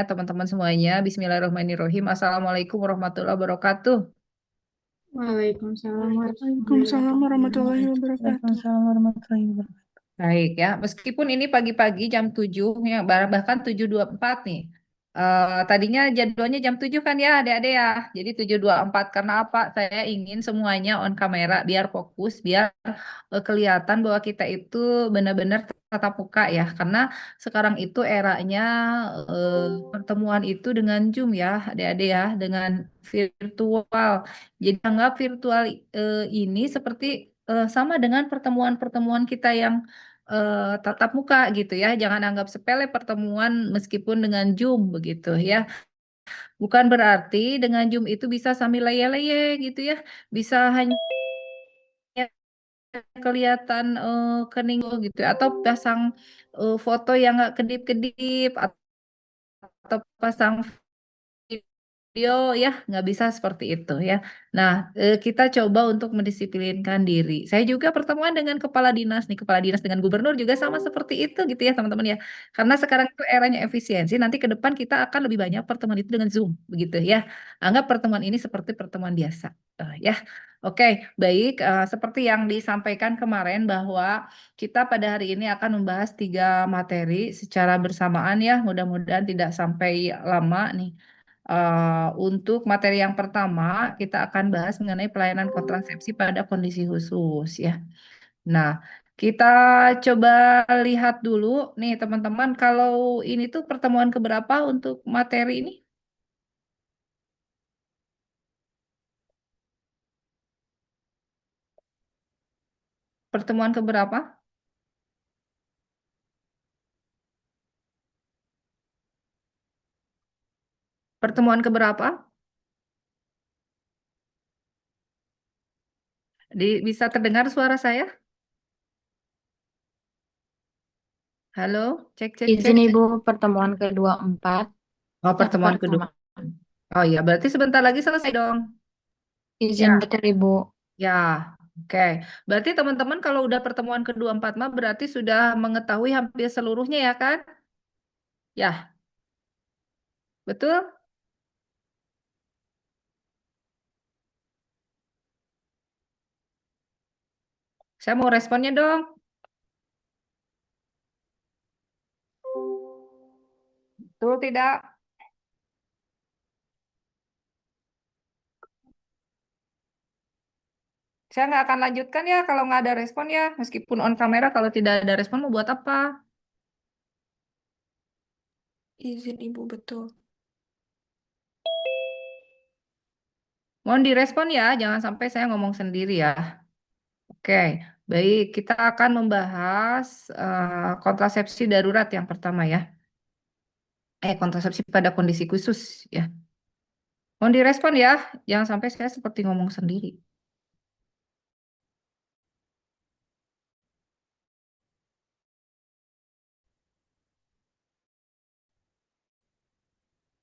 teman-teman semuanya. Bismillahirrahmanirrahim. Assalamualaikum warahmatullahi wabarakatuh. Waalaikumsalam Waalaikumsalam warahmatullahi wabarakatuh. Waalaikumsalam warahmatullahi wabarakatuh. Baik ya, meskipun ini pagi-pagi jam 7, ya, bahkan 7.24 nih. Tadinya jadwalnya jam 7 kan ya adik-adik ya. Jadi 7.24 karena apa? Saya ingin semuanya on kamera biar fokus, biar kelihatan bahwa kita itu benar-benar tatap muka ya. Karena sekarang itu eranya pertemuan itu dengan Zoom ya adik-adik ya, dengan virtual. Jadi anggap virtual ini seperti sama dengan pertemuan-pertemuan kita yang tatap muka gitu ya. Jangan anggap sepele pertemuan meskipun dengan Zoom begitu ya. Bukan berarti dengan Zoom itu bisa sambil leye-leye gitu ya. Bisa hanya kelihatan kening gitu ya. Atau pasang foto yang nggak kedip-kedip atau pasang video ya nggak bisa seperti itu ya. Nah, kita coba untuk mendisiplinkan diri. Saya juga pertemuan dengan kepala dinas nih, kepala dinas dengan gubernur juga sama seperti itu gitu ya teman-teman ya. Karena sekarang itu eranya efisiensi, nanti ke depan kita akan lebih banyak pertemuan itu dengan Zoom begitu ya. Anggap pertemuan ini seperti pertemuan biasa. Ya. Oke, baik. Seperti yang disampaikan kemarin bahwa kita pada hari ini akan membahas 3 materi secara bersamaan ya. Mudah-mudahan tidak sampai lama nih. Untuk materi yang pertama, kita akan bahas mengenai pelayanan kontrasepsi pada kondisi khusus ya. Nah, kita coba lihat dulu nih teman-teman, kalau ini tuh pertemuan keberapa untuk materi ini? Pertemuan keberapa? Pertemuan keberapa? Bisa terdengar suara saya? Halo, cek cek cek. Izin Ibu, pertemuan ke-24 Oh, yang pertemuan kedua. pertama. Oh iya, berarti sebentar lagi selesai dong. Izin Ya. betul Ibu. Ya, oke. Berarti teman-teman kalau udah pertemuan kedua empat mah berarti sudah mengetahui hampir seluruhnya ya kan? Ya, betul? Saya mau responnya dong. Betul tidak? Saya nggak akan lanjutkan ya kalau nggak ada respon ya. Meskipun on kamera kalau tidak ada respon mau buat apa? Izin Ibu betul. Mohon direspon ya, jangan sampai saya ngomong sendiri ya. Oke, baik. Kita akan membahas kontrasepsi darurat yang pertama ya. Kontrasepsi pada kondisi khusus ya. Mohon direspon ya, jangan sampai saya seperti ngomong sendiri.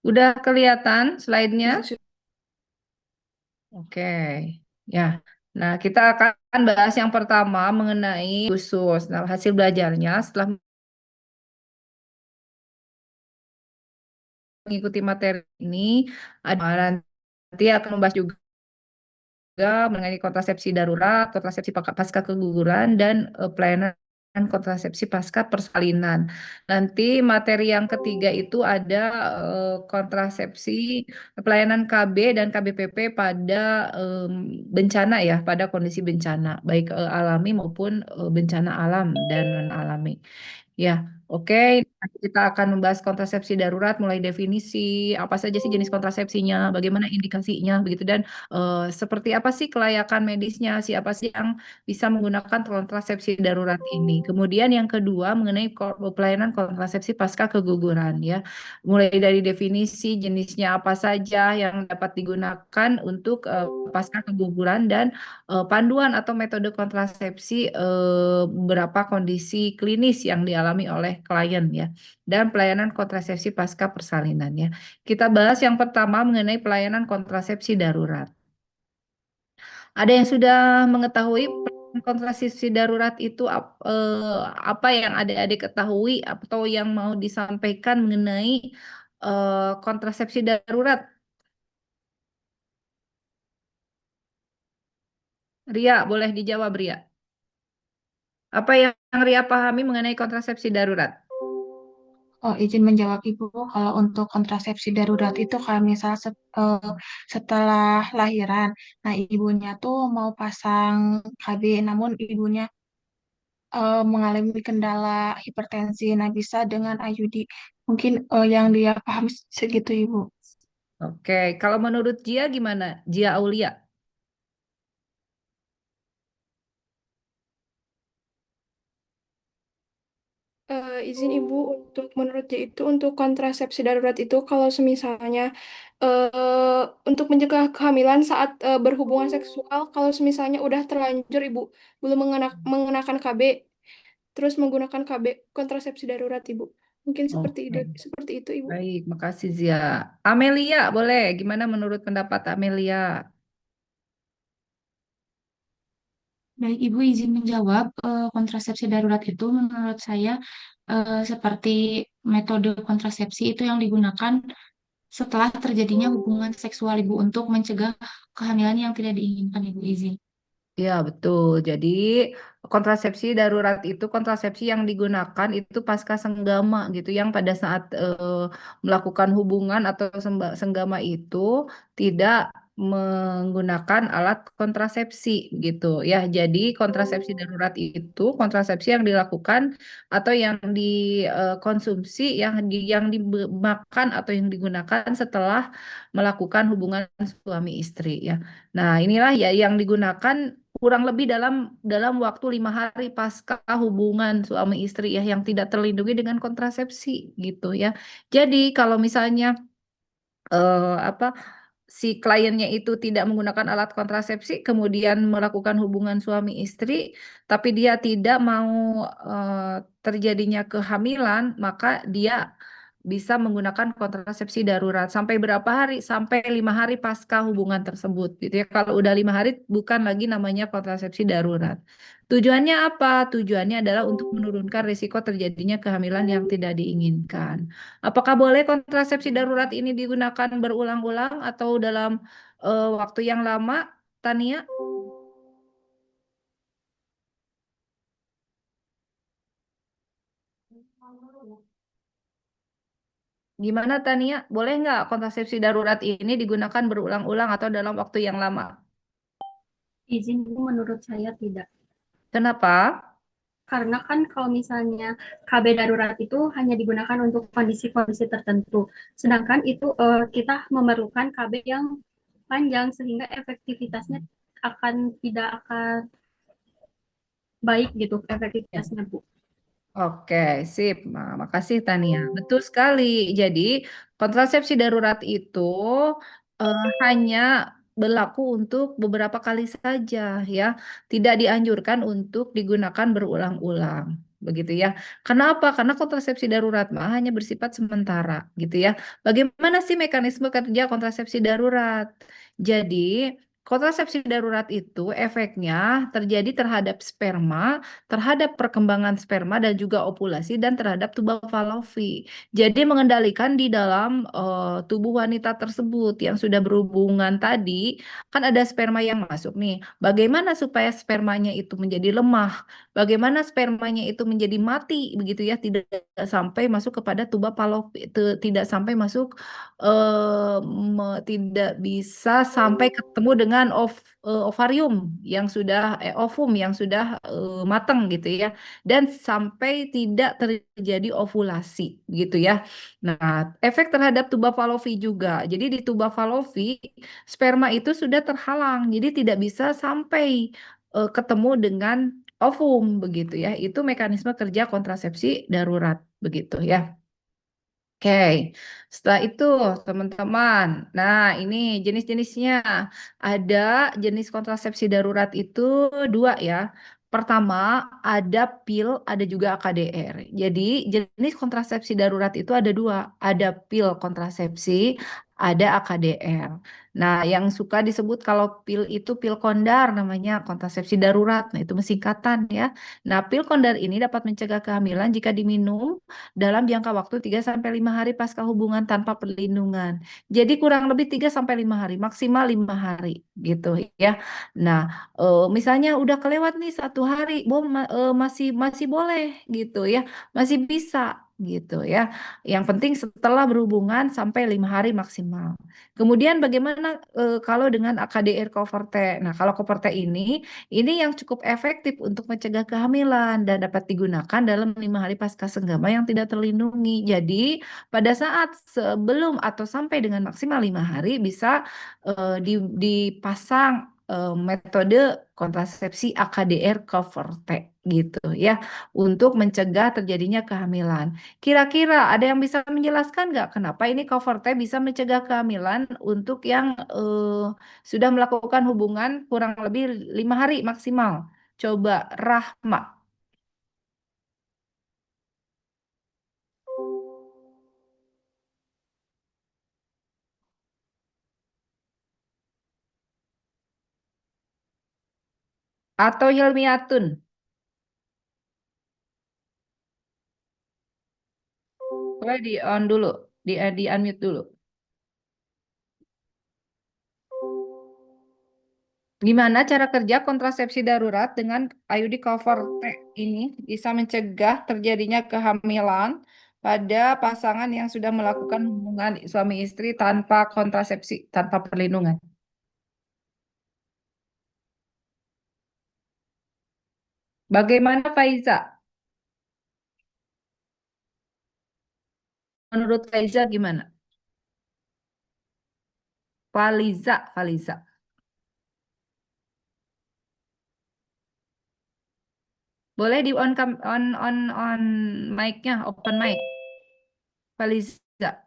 Udah kelihatan slide-nya? Izin sudah. Oke, ya. Nah, kita akan bahas yang pertama mengenai khusus. Nah, hasil belajarnya setelah mengikuti materi ini, ada nanti akan membahas juga mengenai kontrasepsi darurat, kontrasepsi pasca keguguran, dan pelayanan kontrasepsi pasca persalinan. Nanti materi yang ketiga itu ada kontrasepsi pelayanan KB dan KBPP pada bencana ya, pada kondisi bencana, baik alami maupun bencana alam dan non-alami. Ya, oke. Nanti kita akan membahas kontrasepsi darurat, mulai definisi, apa saja sih jenis kontrasepsinya, bagaimana indikasinya, begitu, dan seperti apa sih kelayakan medisnya, siapa sih yang bisa menggunakan kontrasepsi darurat ini. Kemudian yang kedua mengenai pelayanan kontrasepsi pasca keguguran ya, mulai dari definisi jenisnya apa saja yang dapat digunakan untuk pasca keguguran dan panduan atau metode kontrasepsi beberapa kondisi klinis yang dialami oleh klien ya, dan pelayanan kontrasepsi pasca persalinan ya. Kita bahas yang pertama mengenai pelayanan kontrasepsi darurat. Ada yang sudah mengetahui pelayanan kontrasepsi darurat itu apa yang adik-adik ketahui atau yang mau disampaikan mengenai kontrasepsi darurat? Ria, boleh dijawab Ria. Apa yang Ria pahami mengenai kontrasepsi darurat? Oh, izin menjawab Ibu, kalau untuk kontrasepsi darurat itu kalau misal setelah lahiran, nah ibunya tuh mau pasang KB, namun ibunya mengalami kendala hipertensi, nah bisa dengan IUD. Mungkin yang dia paham segitu Ibu. Oke, kalau menurut Jia gimana? Jia Aulia. Izin Ibu untuk menurutnya itu untuk kontrasepsi darurat itu kalau semisalnya untuk mencegah kehamilan saat berhubungan seksual kalau semisalnya udah terlanjur Ibu belum mengenakan KB terus menggunakan KB kontrasepsi darurat Ibu. Mungkin Oke, seperti itu Ibu. baik, makasih Zia. Amelia, boleh. Gimana menurut pendapat Amelia? Baik, Ibu izin menjawab, kontrasepsi darurat itu menurut saya seperti metode kontrasepsi itu yang digunakan setelah terjadinya hubungan seksual Ibu untuk mencegah kehamilan yang tidak diinginkan Ibu izin. Ya, betul. Jadi, kontrasepsi darurat itu kontrasepsi yang digunakan itu pasca senggama gitu, yang pada saat melakukan hubungan atau senggama itu tidak menggunakan alat kontrasepsi gitu ya. Jadi, kontrasepsi darurat itu kontrasepsi yang dilakukan atau yang dikonsumsi, yang dimakan atau yang digunakan setelah melakukan hubungan suami istri ya. Nah, inilah ya yang digunakan kurang lebih dalam waktu 5 hari pasca hubungan suami istri ya, yang tidak terlindungi dengan kontrasepsi gitu ya. Jadi kalau misalnya apa, si kliennya itu tidak menggunakan alat kontrasepsi kemudian melakukan hubungan suami istri tapi dia tidak mau terjadinya kehamilan, maka dia bisa menggunakan kontrasepsi darurat sampai berapa hari? Sampai 5 hari pasca hubungan tersebut gitu ya. Kalau udah 5 hari bukan lagi namanya kontrasepsi darurat. Tujuannya apa? Tujuannya adalah untuk menurunkan risiko terjadinya kehamilan yang tidak diinginkan. Apakah boleh kontrasepsi darurat ini digunakan berulang-ulang atau dalam waktu yang lama, Tania? Gimana Tania? Boleh nggak kontrasepsi darurat ini digunakan berulang-ulang atau dalam waktu yang lama? Izin Bu, menurut saya tidak. Kenapa? Karena kan kalau misalnya KB darurat itu hanya digunakan untuk kondisi-kondisi tertentu. Sedangkan itu kita memerlukan KB yang panjang sehingga efektivitasnya tidak akan baik gitu efektivitasnya Bu. Oke, sip. Nah, makasih Tania. Betul sekali. Jadi, kontrasepsi darurat itu hanya berlaku untuk beberapa kali saja ya. Tidak dianjurkan untuk digunakan berulang-ulang. Begitu ya. Kenapa? Karena kontrasepsi darurat mah hanya bersifat sementara gitu ya. Bagaimana sih mekanisme kerja kontrasepsi darurat? Jadi, kontrasepsi darurat itu efeknya terjadi terhadap sperma, terhadap perkembangan sperma dan juga ovulasi dan terhadap tuba falopi. Jadi mengendalikan di dalam tubuh wanita tersebut yang sudah berhubungan tadi, kan ada sperma yang masuk nih. Bagaimana supaya spermanya itu menjadi lemah? Bagaimana spermanya itu menjadi mati begitu ya, tidak sampai masuk kepada tuba falopi, tidak sampai masuk tidak bisa sampai ketemu dengan ovarium yang sudah ovum yang sudah matang gitu ya, dan sampai tidak terjadi ovulasi gitu ya. Nah, efek terhadap tuba falopi juga. Jadi di tuba falopi sperma itu sudah terhalang, jadi tidak bisa sampai ketemu dengan ovum begitu ya. Itu mekanisme kerja kontrasepsi darurat begitu ya. Oke, setelah itu teman-teman, nah ini jenis-jenisnya. Ada jenis kontrasepsi darurat itu dua ya. Pertama, ada pil, ada juga AKDR. Jadi jenis kontrasepsi darurat itu ada dua. Ada pil kontrasepsi, ada AKDR. Nah, yang suka disebut kalau pil itu pil kondar namanya kontrasepsi darurat. Nah, itu singkatan ya. Nah, pil kondar ini dapat mencegah kehamilan jika diminum dalam jangka waktu 3 sampai 5 hari pasca hubungan tanpa perlindungan. Jadi kurang lebih 3 sampai 5 hari, maksimal 5 hari gitu ya. Nah, misalnya udah kelewat nih 1 hari, masih masih boleh gitu ya, masih bisa gitu ya. Yang penting setelah berhubungan sampai 5 hari maksimal. Kemudian bagaimana kalau dengan AKDR Coverte? Nah, kalau Coverte ini yang cukup efektif untuk mencegah kehamilan dan dapat digunakan dalam 5 hari pasca senggama yang tidak terlindungi. Jadi pada saat sebelum atau sampai dengan maksimal 5 hari bisa dipasang metode kontrasepsi AKDR Coverte gitu ya untuk mencegah terjadinya kehamilan. Kira-kira ada yang bisa menjelaskan nggak kenapa ini Coverte bisa mencegah kehamilan untuk yang sudah melakukan hubungan kurang lebih 5 hari maksimal? Coba Rahma atau Hilmiatun. Boleh di on dulu, di unmute dulu. Gimana cara kerja kontrasepsi darurat dengan IUD Coverte ini bisa mencegah terjadinya kehamilan pada pasangan yang sudah melakukan hubungan suami istri tanpa kontrasepsi, tanpa perlindungan. Bagaimana Faiza? Menurut Faiza gimana? Faliza. Boleh di on mic-nya, open mic. Faliza.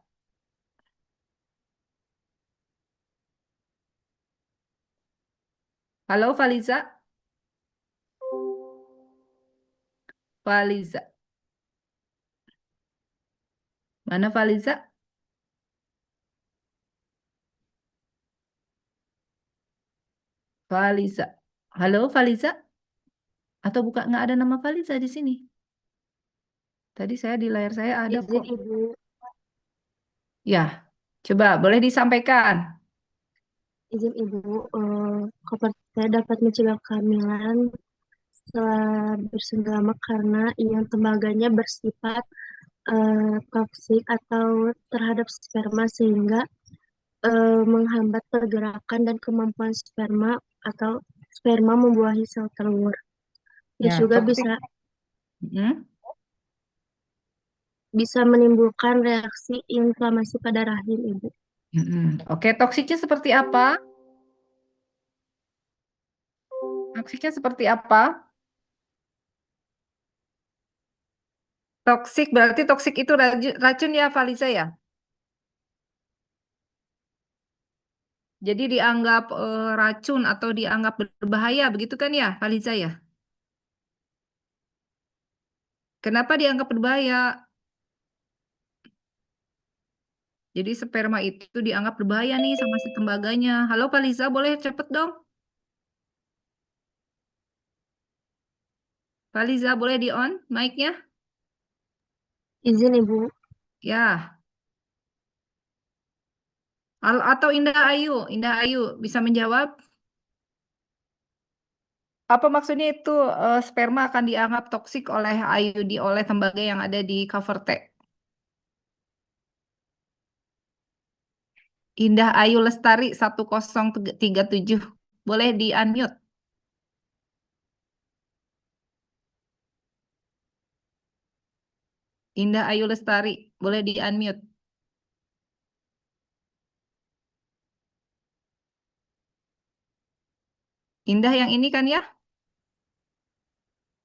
Halo Faliza. Faliza. Mana Faliza? Faliza. Halo Faliza? Atau bukan nggak ada nama Faliza di sini? Tadi saya di layar saya ada Izin kok. Ibu, Ya, coba boleh disampaikan. izin Ibu, saya dapat mencegah kehamilan setelah bersenggama karena ion tembaganya bersifat toksik atau terhadap sperma sehingga menghambat pergerakan dan kemampuan sperma atau sperma membuahi sel telur. Terus Ya, juga toksik. Hmm? bisa menimbulkan reaksi inflamasi pada rahim, Ibu. Oke, toksiknya seperti apa? Toksiknya seperti apa? Toksik berarti toksik itu racun ya, Faliza ya? Jadi dianggap racun atau dianggap berbahaya, begitu kan ya, Faliza ya? Kenapa dianggap berbahaya? Jadi sperma itu dianggap berbahaya nih sama si tembaganya. Halo Faliza, boleh cepet dong? Faliza, boleh di on mic-nya? Izin Ibu, Ya. Atau Indah Ayu bisa menjawab? Apa maksudnya itu sperma akan dianggap toksik oleh IUD oleh tembaga yang ada di cover T? Indah Ayu Lestari 1037. Boleh di unmute. Indah Ayu Lestari, boleh di unmute. Indah yang ini kan ya?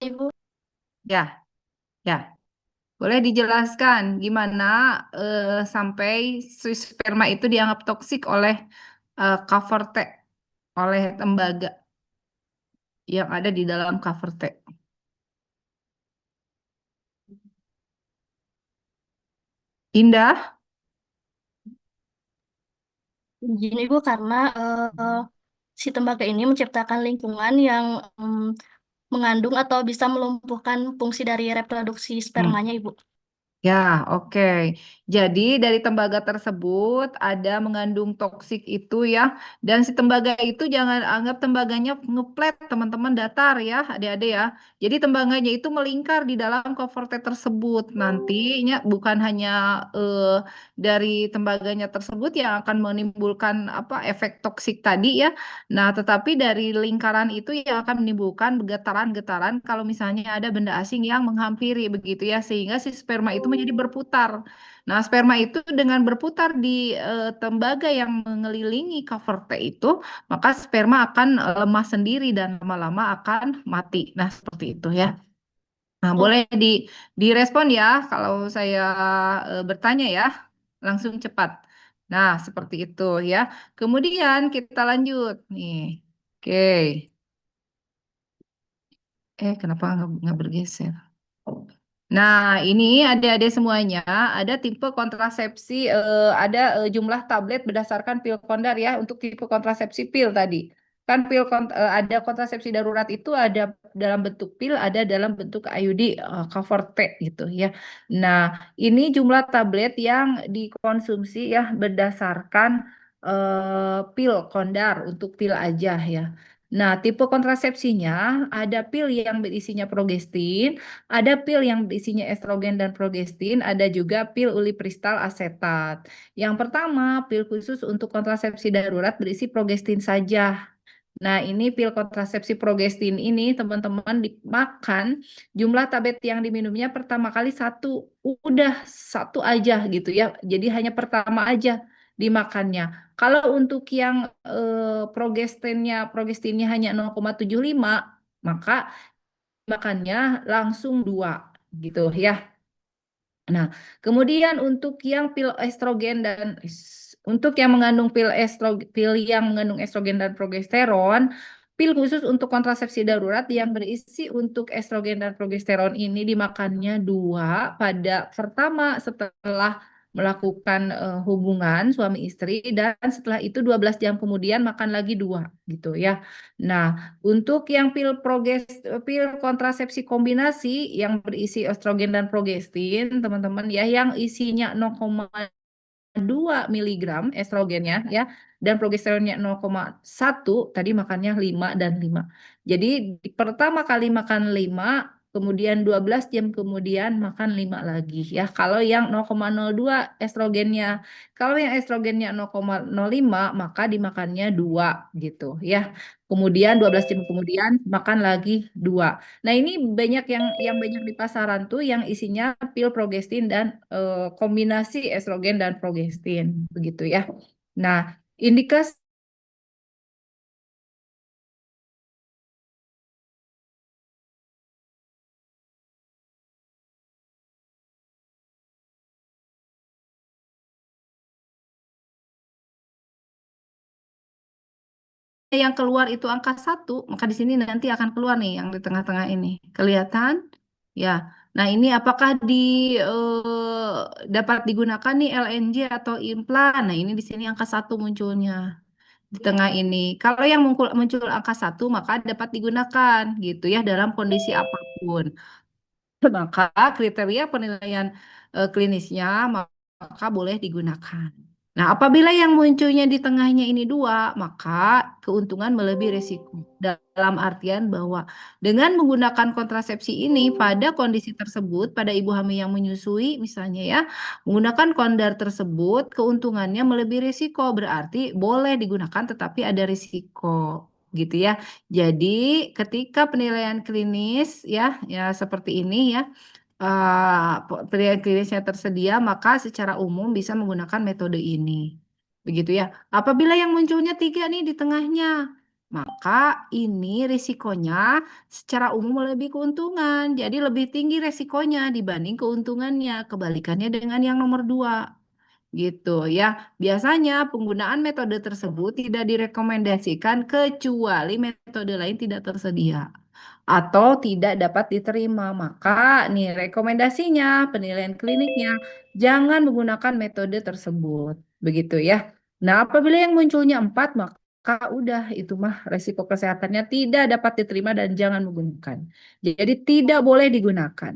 Ibu. Ya, ya. Boleh dijelaskan gimana sampai sperma itu dianggap toksik oleh cover T, oleh tembaga yang ada di dalam cover T. Indah, Izin Ibu karena si tembaga ini menciptakan lingkungan yang mengandung atau bisa melumpuhkan fungsi dari reproduksi Hmm. spermanya, Ibu. Ya, oke. Jadi dari tembaga tersebut ada mengandung toksik itu ya. Dan si tembaga itu jangan anggap tembaganya ngeplet, teman-teman, datar ya, adik-adik ya. Jadi tembaganya itu melingkar di dalam cover T tersebut. Nantinya bukan hanya dari tembaganya tersebut yang akan menimbulkan apa efek toksik tadi ya. Nah, tetapi dari lingkaran itu yang akan menimbulkan getaran-getaran kalau misalnya ada benda asing yang menghampiri begitu ya, sehingga si sperma itu menjadi berputar. Nah, sperma itu dengan berputar di tembaga yang mengelilingi cover T itu, maka sperma akan lemah sendiri dan lama-lama akan mati. Nah, seperti itu ya. Nah, Oh, boleh direspon ya kalau saya bertanya ya, langsung cepat. Nah, seperti itu ya. Kemudian kita lanjut nih. Oke. Kenapa nggak bergeser? Nah, ini adik-adik semuanya ada tipe kontrasepsi, ada jumlah tablet berdasarkan pil kondar ya untuk tipe kontrasepsi pil tadi. Kan ada kontrasepsi darurat itu ada dalam bentuk pil, ada dalam bentuk IUD cover T gitu ya. Nah, ini jumlah tablet yang dikonsumsi ya berdasarkan pil kondar untuk pil aja ya. Nah, tipe kontrasepsinya ada pil yang berisinya progestin, ada pil yang isinya estrogen dan progestin, ada juga pil ulipristal asetat. Yang pertama, pil khusus untuk kontrasepsi darurat berisi progestin saja. Nah, ini pil kontrasepsi progestin ini teman-teman dimakan, jumlah tablet yang diminumnya pertama kali satu, udah satu aja gitu ya. Jadi hanya pertama aja dimakannya. Kalau untuk yang progestinnya hanya 0,75, maka makannya langsung dua gitu ya. Nah, kemudian untuk yang pil estrogen dan untuk yang mengandung pil yang mengandung estrogen dan progesteron, pil khusus untuk kontrasepsi darurat yang berisi untuk estrogen dan progesteron ini dimakannya dua pada pertama setelah melakukan hubungan suami istri dan setelah itu 12 jam kemudian makan lagi dua gitu ya. Nah, untuk yang pil kontrasepsi kombinasi yang berisi estrogen dan progestin, teman-teman ya, yang isinya 0,2 miligram estrogennya ya, dan progesteronnya 0,1, tadi makannya 5 dan 5. Jadi pertama kali makan 5, kemudian 12 jam kemudian makan 5 lagi ya. Kalau yang 0,02 estrogennya, kalau yang estrogennya 0,05 maka dimakannya 2 gitu ya. Kemudian 12 jam kemudian makan lagi 2. Nah, ini banyak yang banyak di pasaran tuh yang isinya pil progestin dan kombinasi estrogen dan progestin begitu ya. Nah, indikasi yang keluar itu angka 1, maka di sini nanti akan keluar nih yang di tengah-tengah ini. Kelihatan? Ya. Nah, ini apakah dapat digunakan nih LNJ atau implan? Nah, ini di sini angka 1 munculnya di tengah ini. Kalau yang muncul angka 1 maka dapat digunakan gitu ya dalam kondisi apapun. Maka kriteria penilaian klinisnya maka boleh digunakan. Nah, apabila yang munculnya di tengahnya ini dua, maka keuntungan melebihi risiko. Dalam artian bahwa dengan menggunakan kontrasepsi ini pada kondisi tersebut, pada ibu hamil yang menyusui misalnya ya, menggunakan kondar tersebut, keuntungannya melebihi risiko. Berarti boleh digunakan tetapi ada risiko gitu ya. Jadi ketika penilaian klinis ya seperti ini ya, penilaian klinisnya tersedia, maka secara umum bisa menggunakan metode ini. Begitu ya. Apabila yang munculnya 3 nih di tengahnya, maka ini risikonya secara umum lebih keuntungan. Jadi lebih tinggi risikonya dibanding keuntungannya. Kebalikannya dengan yang nomor 2. Gitu ya. Biasanya penggunaan metode tersebut tidak direkomendasikan kecuali metode lain tidak tersedia atau tidak dapat diterima. Maka nih rekomendasinya, penilaian kliniknya, jangan menggunakan metode tersebut. Begitu ya. Nah, apabila yang munculnya 4, maka udah itu mah resiko kesehatannya tidak dapat diterima dan jangan menggunakan. Jadi tidak boleh digunakan.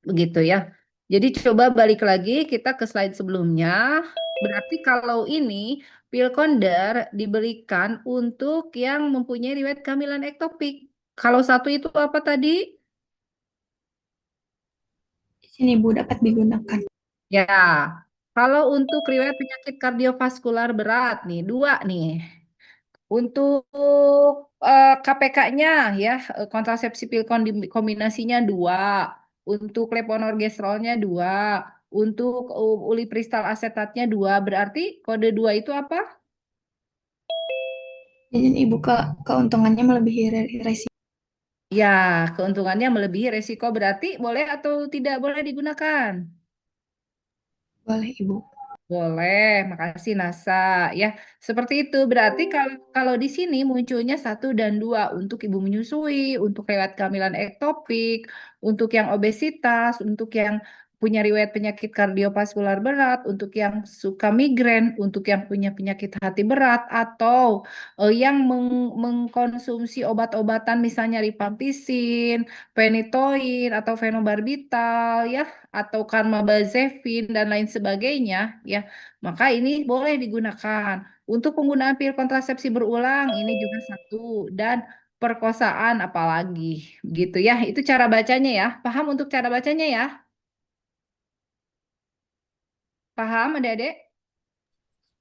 Begitu ya. Jadi coba balik lagi kita ke slide sebelumnya. Berarti kalau ini pil kondar diberikan untuk yang mempunyai riwayat kehamilan ektopik. Kalau satu itu apa tadi? Izin Ibu dapat digunakan. Ya, kalau untuk riwayat penyakit kardiovaskular berat nih, dua nih. Untuk KPK-nya ya, kontrasepsi pil kombinasinya 2. Untuk levonorgestrolnya 2. Untuk ulipristal asetatnya 2. Berarti kode 2 itu apa? Izin Ibu keuntungannya melebihi resiko. Ya, keuntungannya melebihi resiko, berarti boleh atau tidak boleh digunakan? Boleh Ibu. Boleh, makasih NASA. Ya, seperti itu. Berarti kalau kalau di sini munculnya 1 dan 2 untuk ibu menyusui, untuk riwayat kehamilan ektopik, untuk yang obesitas, untuk yang punya riwayat penyakit kardiovaskular berat, untuk yang suka migrain, untuk yang punya penyakit hati berat, atau yang mengkonsumsi obat-obatan misalnya rifampicin, phenytoin, atau fenobarbital, ya, atau karbamazepin dan lain sebagainya, ya, maka ini boleh digunakan. Untuk penggunaan pil kontrasepsi berulang ini juga 1, dan perkosaan apalagi gitu ya. Itu cara bacanya ya. Paham untuk cara bacanya ya? Paham Adik-adik?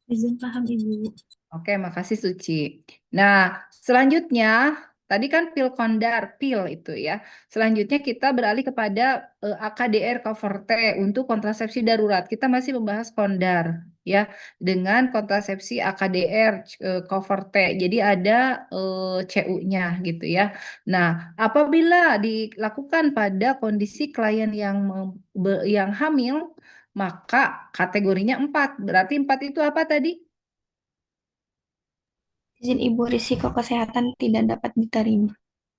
Izin paham Ibu. Oke, makasih Suci. Nah, selanjutnya tadi kan pil kondar, pil itu ya. Selanjutnya kita beralih kepada AKDR cover T untuk kontrasepsi darurat. Kita masih membahas kondar ya dengan kontrasepsi AKDR cover T. Jadi ada CU-nya gitu ya. Nah, apabila dilakukan pada kondisi klien yang hamil, maka kategorinya 4. Berarti 4 itu apa tadi? Izin Ibu risiko kesehatan tidak dapat diterima.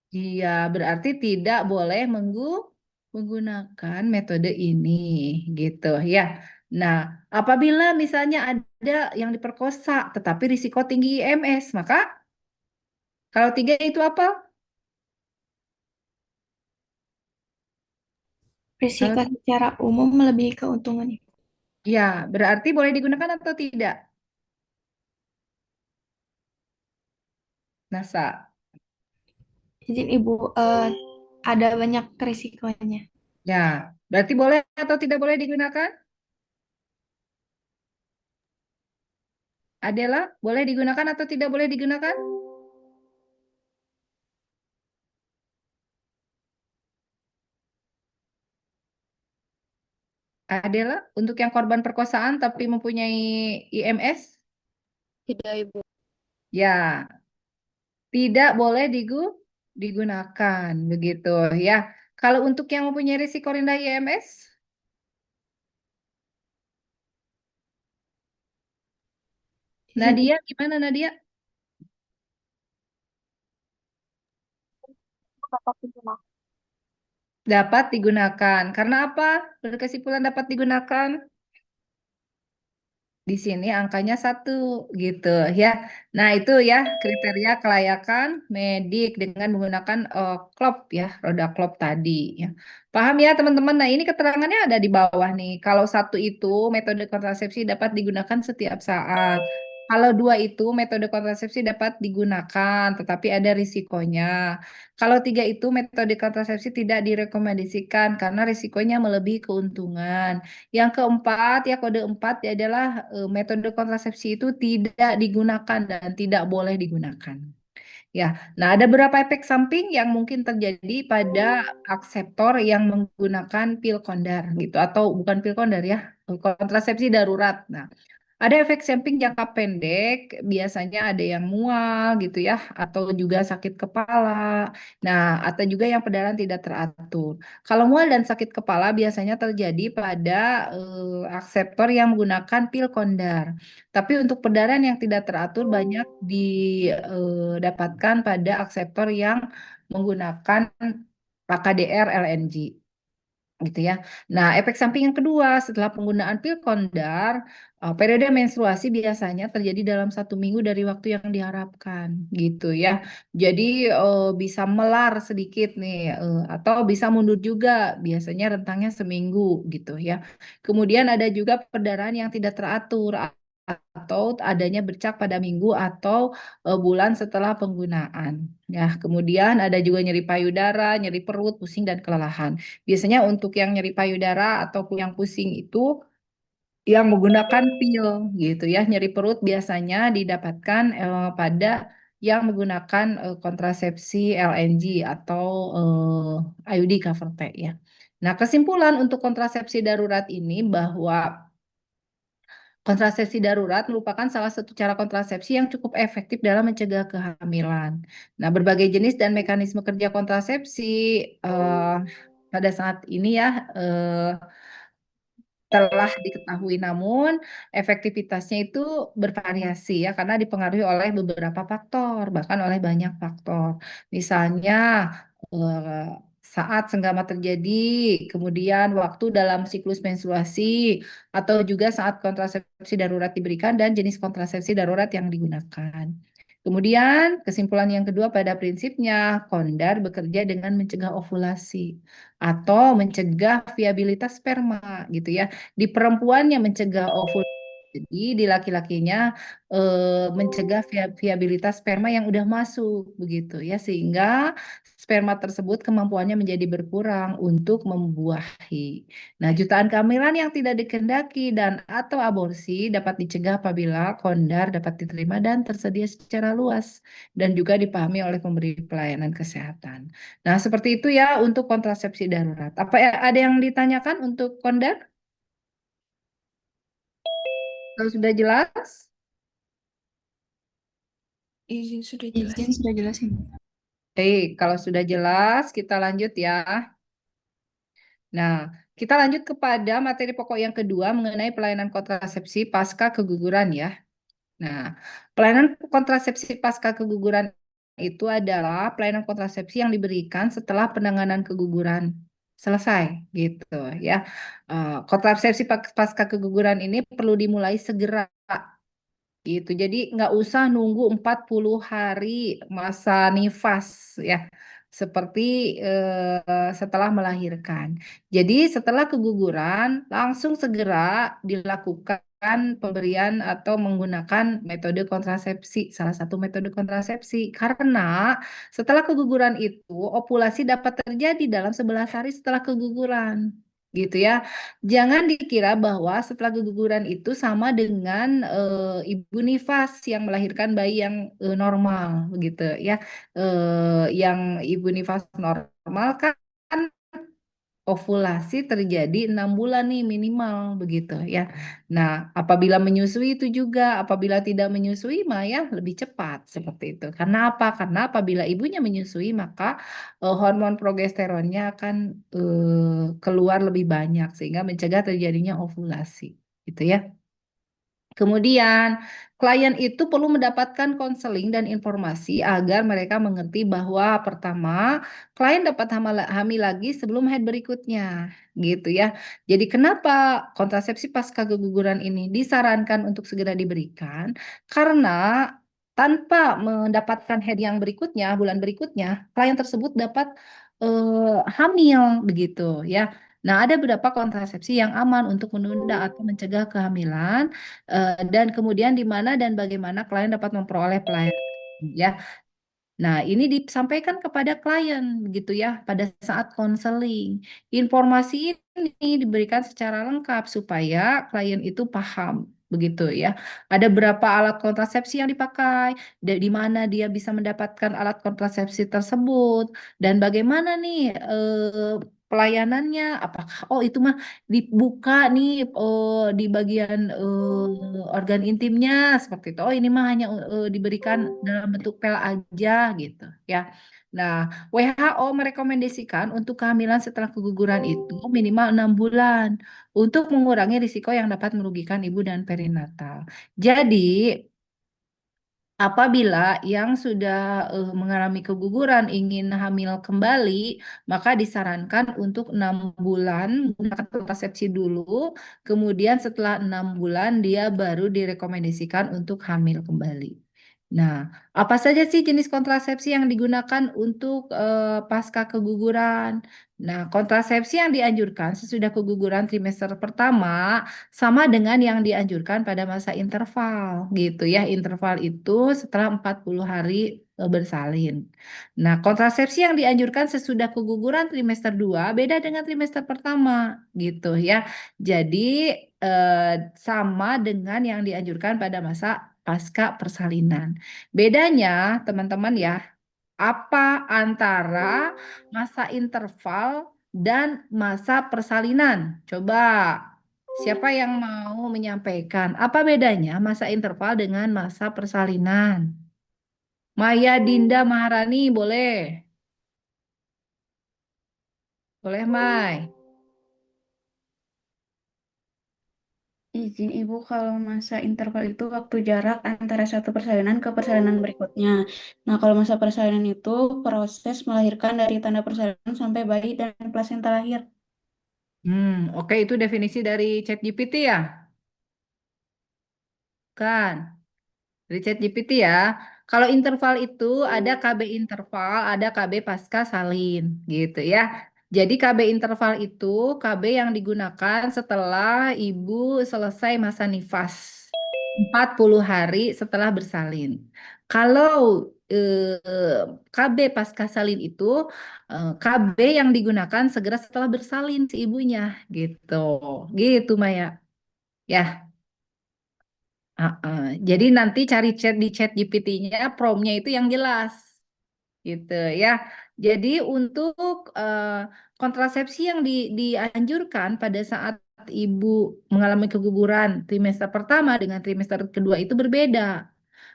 Iya, berarti tidak boleh menggunakan metode ini, gitu ya. Nah, apabila misalnya ada yang diperkosa, tetapi risiko tinggi IMS, maka kalau 3 itu apa? Risiko Kalau, secara umum melebihi keuntungan. ya, berarti boleh digunakan atau tidak? NASA. Izin Ibu ada banyak risikonya. Ya, berarti boleh atau tidak boleh digunakan? Adela, boleh digunakan atau tidak boleh digunakan? Adela, untuk yang korban perkosaan tapi mempunyai IMS? Tidak, Ibu. Ya, tidak boleh digunakan begitu ya. Kalau untuk yang mempunyai risiko rendah IMS, Izin Nadia gimana Nadia? Ibu dapat digunakan. Dapat digunakan. Karena apa? Berkesimpulan dapat digunakan. Di sini angkanya 1 gitu ya. Nah itu ya kriteria kelayakan medik dengan menggunakan klop ya, roda klop tadi ya. Paham ya teman-teman? Nah ini keterangannya ada di bawah nih. Kalau 1 itu metode kontrasepsi dapat digunakan setiap saat. Kalau 2 itu metode kontrasepsi dapat digunakan, tetapi ada risikonya. Kalau 3 itu metode kontrasepsi tidak direkomendasikan karena risikonya melebihi keuntungan. Yang keempat, ya kode 4 adalah metode kontrasepsi itu tidak digunakan dan tidak boleh digunakan. Ya, nah ada beberapa efek samping yang mungkin terjadi pada akseptor yang menggunakan pil kondar gitu atau bukan pil kondar ya, kontrasepsi darurat. Nah, ada efek samping jangka pendek, biasanya ada yang mual gitu ya, atau juga sakit kepala. Nah, atau juga yang perdarahan tidak teratur. Kalau mual dan sakit kepala biasanya terjadi pada akseptor yang menggunakan pil kondar. Tapi untuk perdarahan yang tidak teratur banyak didapatkan pada akseptor yang menggunakan KDR LNG. gitu ya. Nah, efek samping yang kedua setelah penggunaan pil kondar, periode menstruasi biasanya terjadi dalam 1 minggu dari waktu yang diharapkan, gitu ya. Jadi bisa melar sedikit nih, atau bisa mundur juga, biasanya rentangnya seminggu gitu ya. Kemudian ada juga perdarahan yang tidak teratur atau adanya bercak pada minggu atau bulan setelah penggunaan. Ya, kemudian ada juga nyeri payudara, nyeri perut, pusing dan kelelahan. Biasanya untuk yang nyeri payudara atau yang pusing itu yang menggunakan pil gitu ya. Nyeri perut biasanya didapatkan pada yang menggunakan kontrasepsi LNG atau IUD cover T ya. Nah, kesimpulan untuk kontrasepsi darurat ini bahwa kontrasepsi darurat merupakan salah satu cara kontrasepsi yang cukup efektif dalam mencegah kehamilan. Nah, berbagai jenis dan mekanisme kerja kontrasepsi eh, pada saat ini ya telah diketahui, namun efektivitasnya itu bervariasi ya karena dipengaruhi oleh beberapa faktor, bahkan oleh banyak faktor. Misalnya eh, saat senggama terjadi, kemudian waktu dalam siklus menstruasi, atau juga saat kontrasepsi darurat diberikan dan jenis kontrasepsi darurat yang digunakan. Kemudian kesimpulan yang kedua pada prinsipnya, kondar bekerja dengan mencegah ovulasi atau mencegah viabilitas sperma gitu ya. Di perempuannya mencegah ovulasi, jadi di laki-lakinya mencegah viabilitas sperma yang udah masuk begitu ya, sehingga sperma tersebut kemampuannya menjadi berkurang untuk membuahi. Nah, jutaan kehamilan yang tidak dikehendaki dan atau aborsi dapat dicegah apabila kondar dapat diterima dan tersedia secara luas dan juga dipahami oleh pemberi pelayanan kesehatan. Nah, seperti itu ya untuk kontrasepsi darurat. Apa ya, ada yang ditanyakan untuk kondar? Kalau sudah jelas? Izin sudah jelas. Izin sudah jelas Ibu. Baik, kalau sudah jelas kita lanjut ya. Nah, kita lanjut kepada materi pokok yang kedua mengenai pelayanan kontrasepsi pasca keguguran ya. Nah, pelayanan kontrasepsi pasca keguguran itu adalah pelayanan kontrasepsi yang diberikan setelah penanganan keguguran selesai gitu ya. Kontrasepsi pasca keguguran ini perlu dimulai segera gitu. Jadi nggak usah nunggu 40 hari masa nifas ya. Seperti setelah melahirkan. Jadi setelah keguguran langsung segera dilakukan pemberian atau menggunakan metode kontrasepsi, salah satu metode kontrasepsi. Karena setelah keguguran itu ovulasi dapat terjadi dalam 11 hari setelah keguguran. Gitu ya. Jangan dikira bahwa setelah keguguran itu sama dengan ibu nifas yang melahirkan bayi yang normal begitu ya. Yang ibu nifas normal kan ovulasi terjadi 6 bulan nih minimal begitu ya. Nah, apabila menyusui itu juga, apabila tidak menyusui mah ya lebih cepat seperti itu. Karena apa? Karena apabila ibunya menyusui maka hormon progesteronnya akan keluar lebih banyak sehingga mencegah terjadinya ovulasi gitu ya. Kemudian, klien itu perlu mendapatkan konseling dan informasi agar mereka mengerti bahwa pertama, klien dapat hamil lagi sebelum haid berikutnya, gitu ya. Jadi kenapa kontrasepsi pasca keguguran ini disarankan untuk segera diberikan? Karena tanpa mendapatkan haid yang berikutnya, bulan berikutnya, klien tersebut dapat hamil begitu ya. Nah, ada beberapa kontrasepsi yang aman untuk menunda atau mencegah kehamilan dan kemudian di mana dan bagaimana klien dapat memperoleh pelayanan ya. Nah, ini disampaikan kepada klien begitu ya pada saat konseling. Informasi ini diberikan secara lengkap supaya klien itu paham begitu ya. Ada berapa alat kontrasepsi yang dipakai, di mana dia bisa mendapatkan alat kontrasepsi tersebut dan bagaimana nih pelayanannya. Apakah itu mah dibuka nih di bagian organ intimnya seperti itu. Oh, ini mah hanya diberikan dalam bentuk pel aja gitu ya. Nah, WHO merekomendasikan untuk kehamilan setelah keguguran itu minimal 6 bulan untuk mengurangi risiko yang dapat merugikan ibu dan perinatal. Jadi, Apabila yang sudah mengalami keguguran ingin hamil kembali, maka disarankan untuk 6 bulan menggunakan kontrasepsi dulu, kemudian setelah 6 bulan dia baru direkomendasikan untuk hamil kembali. Nah, apa saja sih jenis kontrasepsi yang digunakan untuk pasca keguguran? Nah, kontrasepsi yang dianjurkan sesudah keguguran trimester pertama sama dengan yang dianjurkan pada masa interval gitu ya. Interval itu setelah 40 hari bersalin. Nah, kontrasepsi yang dianjurkan sesudah keguguran trimester 2 beda dengan trimester pertama gitu ya. Jadi sama dengan yang dianjurkan pada masa pasca persalinan. Bedanya teman-teman ya, apa antara masa interval dan masa persalinan? Coba, siapa yang mau menyampaikan? Apa bedanya masa interval dengan masa persalinan? Maya Dinda Maharani, boleh? Boleh, Mai? Izin Ibu, kalau masa interval itu waktu jarak antara satu persalinan ke persalinan berikutnya. Nah, kalau masa persalinan itu proses melahirkan dari tanda persalinan sampai bayi dan plasenta lahir. Oke, itu definisi dari ChatGPT ya? Kan? Dari ChatGPT ya. Kalau interval itu ada KB interval, ada KB pasca salin, gitu ya. Jadi KB interval itu KB yang digunakan setelah ibu selesai masa nifas. 40 hari setelah bersalin. Kalau KB pasca salin itu KB yang digunakan segera setelah bersalin si ibunya, gitu. Gitu Maya. Ya. Jadi nanti cari chat di chat GPT-nya, promnya itu yang jelas, gitu ya. Jadi untuk kontrasepsi yang dianjurkan pada saat ibu mengalami keguguran trimester pertama dengan trimester kedua itu berbeda.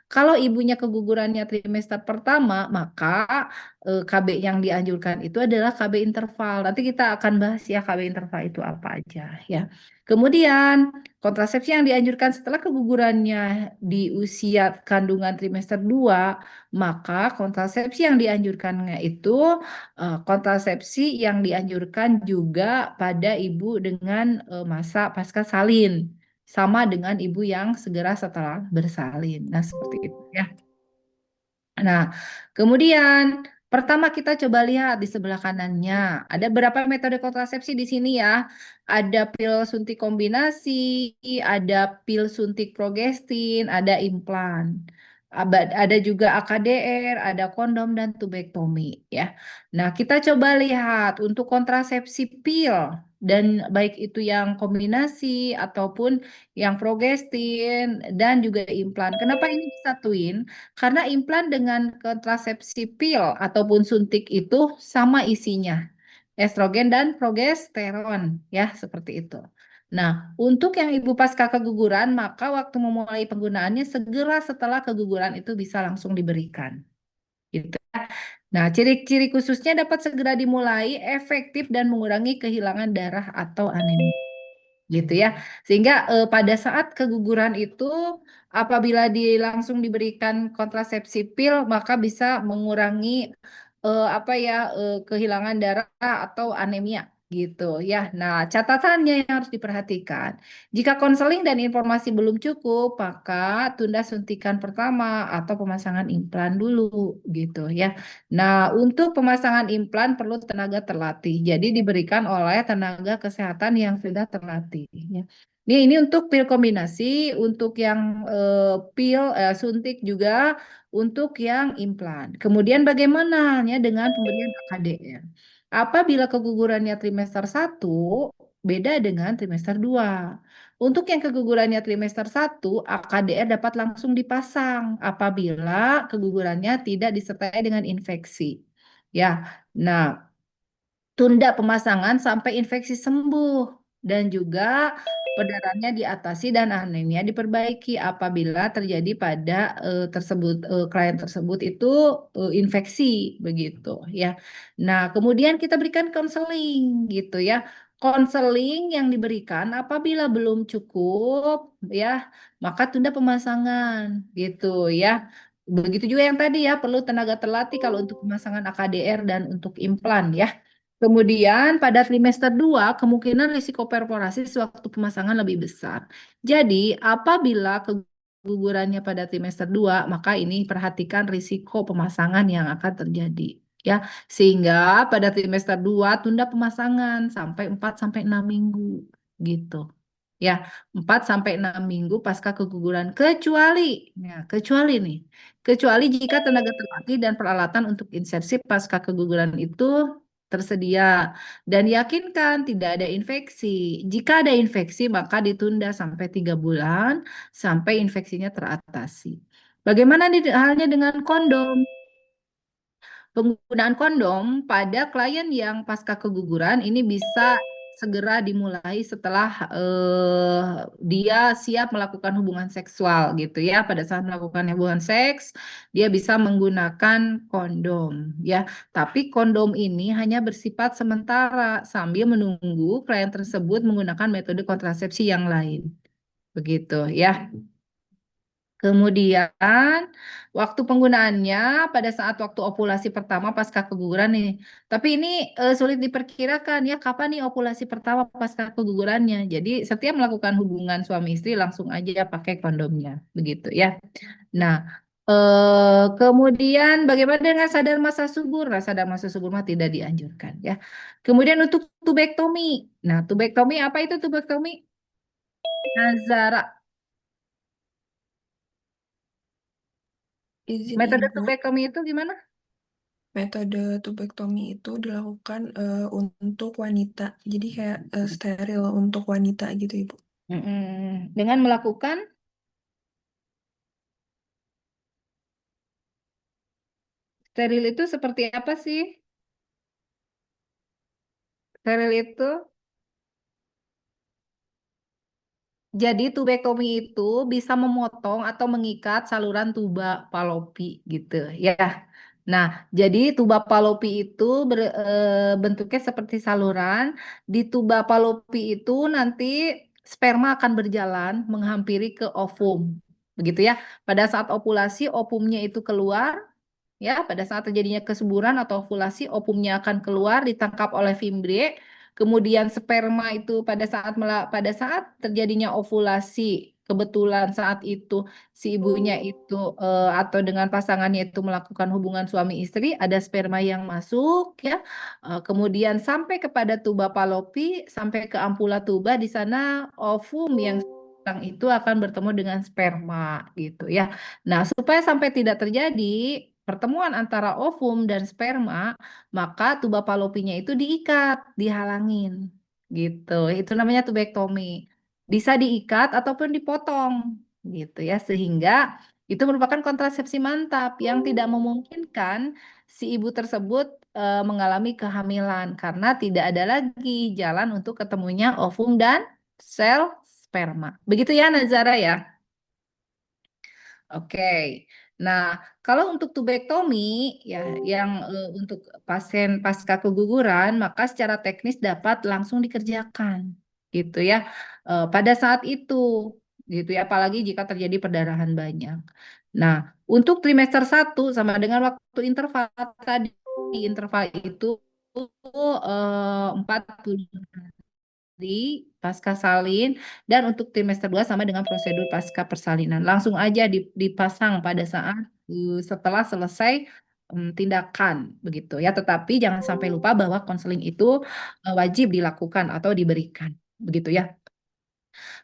Kalau ibunya kegugurannya trimester pertama, maka KB yang dianjurkan itu adalah KB interval. Nanti kita akan bahas ya KB interval itu apa aja ya. Kemudian kontrasepsi yang dianjurkan setelah kegugurannya di usia kandungan trimester 2, maka kontrasepsi yang dianjurkannya itu kontrasepsi yang dianjurkan juga pada ibu dengan masa pasca salin sama dengan ibu yang segera setelah bersalin. Nah, seperti itu ya. Nah, kemudian pertama kita coba lihat di sebelah kanannya. Ada berapa metode kontrasepsi di sini ya? Ada pil suntik kombinasi, ada pil suntik progestin, ada implan. Ada juga AKDR, ada kondom dan tubektomi ya. Nah, kita coba lihat untuk kontrasepsi pil dan baik itu yang kombinasi ataupun yang progestin dan juga implan. Kenapa ini disatuin? Karena implan dengan kontrasepsi pil ataupun suntik itu sama isinya, estrogen dan progesteron, ya seperti itu. Nah, untuk yang ibu pasca keguguran, maka waktu memulai penggunaannya segera setelah keguguran itu bisa langsung diberikan. Gitu. Nah, ciri-ciri khususnya dapat segera dimulai, efektif dan mengurangi kehilangan darah atau anemia gitu ya. Sehingga pada saat keguguran itu apabila langsung diberikan kontrasepsi pil maka bisa mengurangi apa ya kehilangan darah atau anemia gitu ya. Nah, catatannya yang harus diperhatikan. Jika konseling dan informasi belum cukup, maka tunda suntikan pertama atau pemasangan implan dulu gitu ya. Nah, untuk pemasangan implan perlu tenaga terlatih. Jadi diberikan oleh tenaga kesehatan yang sudah terlatih. Ya. Ini untuk pil kombinasi, untuk yang pil suntik juga, untuk yang implan. Kemudian bagaimana ya dengan pemberian AKDR? Apabila kegugurannya trimester 1, beda dengan trimester 2. Untuk yang kegugurannya trimester 1, AKDR dapat langsung dipasang apabila kegugurannya tidak disertai dengan infeksi. Ya, nah tunda pemasangan sampai infeksi sembuh dan juga perdarahannya diatasi dan anemia diperbaiki apabila terjadi pada klien tersebut itu infeksi begitu ya. Nah, kemudian kita berikan konseling gitu ya. Konseling yang diberikan apabila belum cukup ya, maka tunda pemasangan gitu ya. Begitu juga yang tadi ya, perlu tenaga terlatih kalau untuk pemasangan AKDR dan untuk implan ya. Kemudian pada trimester 2 kemungkinan risiko perforasi sewaktu pemasangan lebih besar. Jadi apabila kegugurannya pada trimester 2, maka ini perhatikan risiko pemasangan yang akan terjadi ya. Sehingga pada trimester 2 tunda pemasangan sampai 4 sampai 6 minggu gitu. Ya, 4 sampai 6 minggu pasca keguguran kecuali jika tenaga terlatih dan peralatan untuk insersi pasca keguguran itu tersedia dan yakinkan tidak ada infeksi. Jika ada infeksi maka ditunda sampai 3 bulan sampai infeksinya teratasi. Bagaimana halnya dengan kondom? Penggunaan kondom pada klien yang pasca keguguran ini bisa segera dimulai setelah dia siap melakukan hubungan seksual gitu ya. Pada saat melakukan hubungan seks, dia bisa menggunakan kondom ya. Tapi kondom ini hanya bersifat sementara sambil menunggu klien tersebut menggunakan metode kontrasepsi yang lain. Begitu ya. Kemudian waktu penggunaannya pada saat waktu ovulasi pertama pasca keguguran nih. Tapi ini sulit diperkirakan ya kapan nih ovulasi pertama pasca kegugurannya. Jadi setiap melakukan hubungan suami istri langsung aja pakai kondomnya, begitu ya. Nah, kemudian bagaimana dengan sadar masa subur? Nah, sadar masa subur mah tidak dianjurkan ya. Kemudian untuk tubektomi. Nah, tubektomi apa itu tubektomi? Nazara. Izin Metode Ibu, tubektomi itu gimana? metode tubektomi itu dilakukan untuk wanita. Jadi kayak steril untuk wanita gitu Ibu. Dengan melakukan steril itu seperti apa sih? Steril itu jadi tubektomi itu bisa memotong atau mengikat saluran tuba Fallopi gitu ya. Nah, jadi tuba Fallopi itu bentuknya seperti saluran. Di tuba Fallopi itu nanti sperma akan berjalan menghampiri ke ovum. Begitu ya. Pada saat ovulasi, ovumnya itu keluar. Ya, pada saat terjadinya kesuburan atau ovulasi, ovumnya akan keluar, ditangkap oleh fimbre. Kemudian sperma itu pada saat terjadinya ovulasi, kebetulan saat itu si ibunya itu atau dengan pasangannya itu melakukan hubungan suami istri, ada sperma yang masuk ya. Kemudian sampai kepada tuba Fallopi, sampai ke ampula tuba, di sana ovum yang itu akan bertemu dengan sperma gitu ya. Nah, supaya sampai tidak terjadi pertemuan antara ovum dan sperma, maka tuba Fallopinya itu diikat, dihalangin. Gitu. Itu namanya tubektomi. Bisa diikat ataupun dipotong gitu ya, sehingga itu merupakan kontrasepsi mantap yang tidak memungkinkan si ibu tersebut mengalami kehamilan karena tidak ada lagi jalan untuk ketemunya ovum dan sel sperma. Begitu ya Nazara ya. Oke. Nah, kalau untuk tubektomi ya yang untuk pasien pasca keguguran maka secara teknis dapat langsung dikerjakan gitu ya. Pada saat itu gitu ya apalagi jika terjadi perdarahan banyak. Nah, untuk trimester 1 sama dengan waktu interval tadi interval itu 40 di pasca salin dan untuk trimester 2 sama dengan prosedur pasca persalinan. Langsung aja dipasang pada saat setelah selesai tindakan begitu ya. Tetapi jangan sampai lupa bahwa konseling itu wajib dilakukan atau diberikan begitu ya.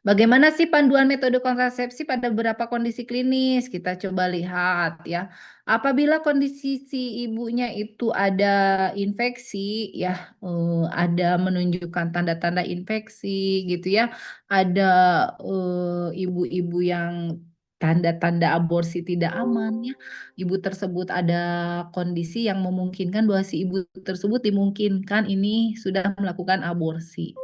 Bagaimana sih panduan metode kontrasepsi pada beberapa kondisi klinis? Kita coba lihat ya. Apabila kondisi si ibunya itu ada infeksi, ya ada menunjukkan tanda-tanda infeksi gitu ya. Ada ibu-ibu yang tanda-tanda aborsi tidak aman ya. Ibu tersebut ada kondisi yang memungkinkan bahwa si ibu tersebut dimungkinkan ini sudah melakukan aborsi.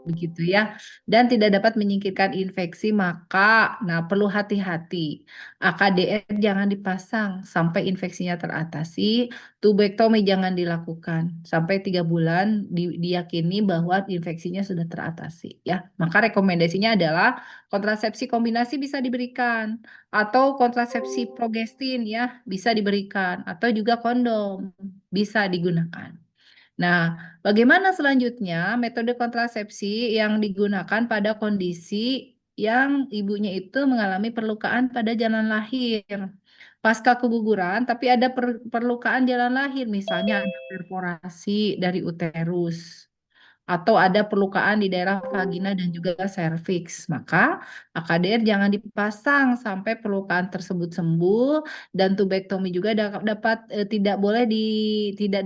begitu ya, dan tidak dapat menyingkirkan infeksi, maka nah perlu hati-hati. AKDR jangan dipasang sampai infeksinya teratasi, tubektomi jangan dilakukan sampai 3 bulan diyakini bahwa infeksinya sudah teratasi ya. Maka rekomendasinya adalah kontrasepsi kombinasi bisa diberikan atau kontrasepsi progestin ya bisa diberikan atau juga kondom bisa digunakan. Nah, bagaimana selanjutnya metode kontrasepsi yang digunakan pada kondisi yang ibunya itu mengalami perlukaan pada jalan lahir? Pasca keguguran, tapi ada perlukaan jalan lahir, misalnya ada perforasi dari uterus atau ada perlukaan di daerah vagina dan juga serviks. Maka AKDR jangan dipasang sampai perlukaan tersebut sembuh dan tubektomi juga dapat tidak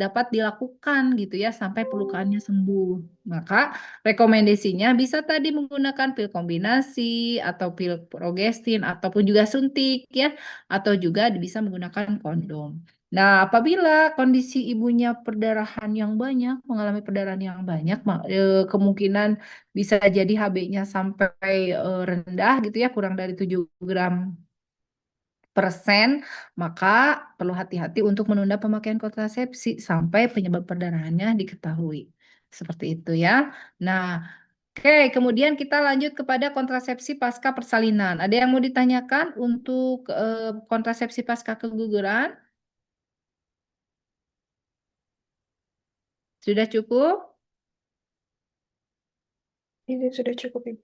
dapat dilakukan gitu ya sampai perlukaannya sembuh. Maka rekomendasinya bisa tadi menggunakan pil kombinasi atau pil progestin ataupun juga suntik ya atau juga bisa menggunakan kondom. Nah, apabila kondisi ibunya perdarahan yang banyak, mengalami perdarahan yang banyak, kemungkinan bisa jadi HB-nya sampai rendah gitu ya, kurang dari 7 gram persen, maka perlu hati-hati untuk menunda pemakaian kontrasepsi sampai penyebab perdarahannya diketahui. Seperti itu ya. Nah, oke, kemudian kita lanjut kepada kontrasepsi pasca persalinan. Ada yang mau ditanyakan untuk kontrasepsi pasca keguguran? Sudah cukup? Ini sudah cukup, Ibu.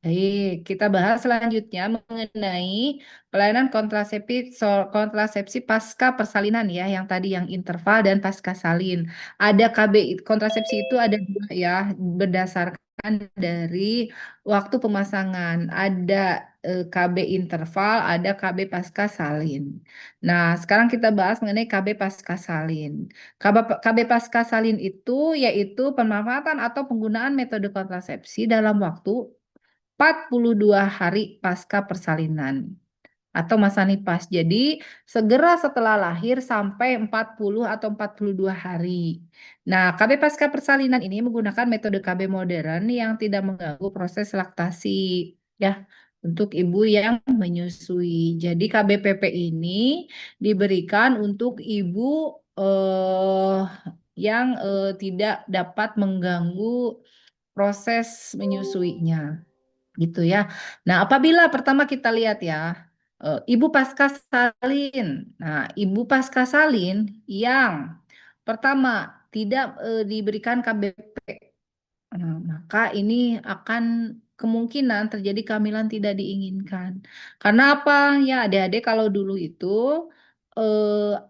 Baik, kita bahas selanjutnya mengenai pelayanan kontrasepsi pasca persalinan ya, yang tadi yang interval dan pasca salin. Ada KB kontrasepsi itu ada 2 ya, berdasarkan dari waktu pemasangan. Ada KB interval, ada KB pasca salin. Nah, sekarang kita bahas mengenai KB pasca salin. KB pasca salin itu yaitu pemanfaatan atau penggunaan metode kontrasepsi dalam waktu 42 hari pasca persalinan atau masa nifas. Jadi segera setelah lahir sampai 40 atau 42 hari. Nah, KB pasca persalinan ini menggunakan metode KB modern yang tidak mengganggu proses laktasi ya untuk ibu yang menyusui. Jadi KBPP ini diberikan untuk ibu yang tidak dapat mengganggu proses menyusuinya gitu ya. Nah, apabila pertama kita lihat ya, ibu pasca salin. Nah, ibu pasca salin yang pertama tidak diberikan KBP, maka ini akan kemungkinan terjadi kehamilan tidak diinginkan. Karena apa? Ya, adik-adik kalau dulu itu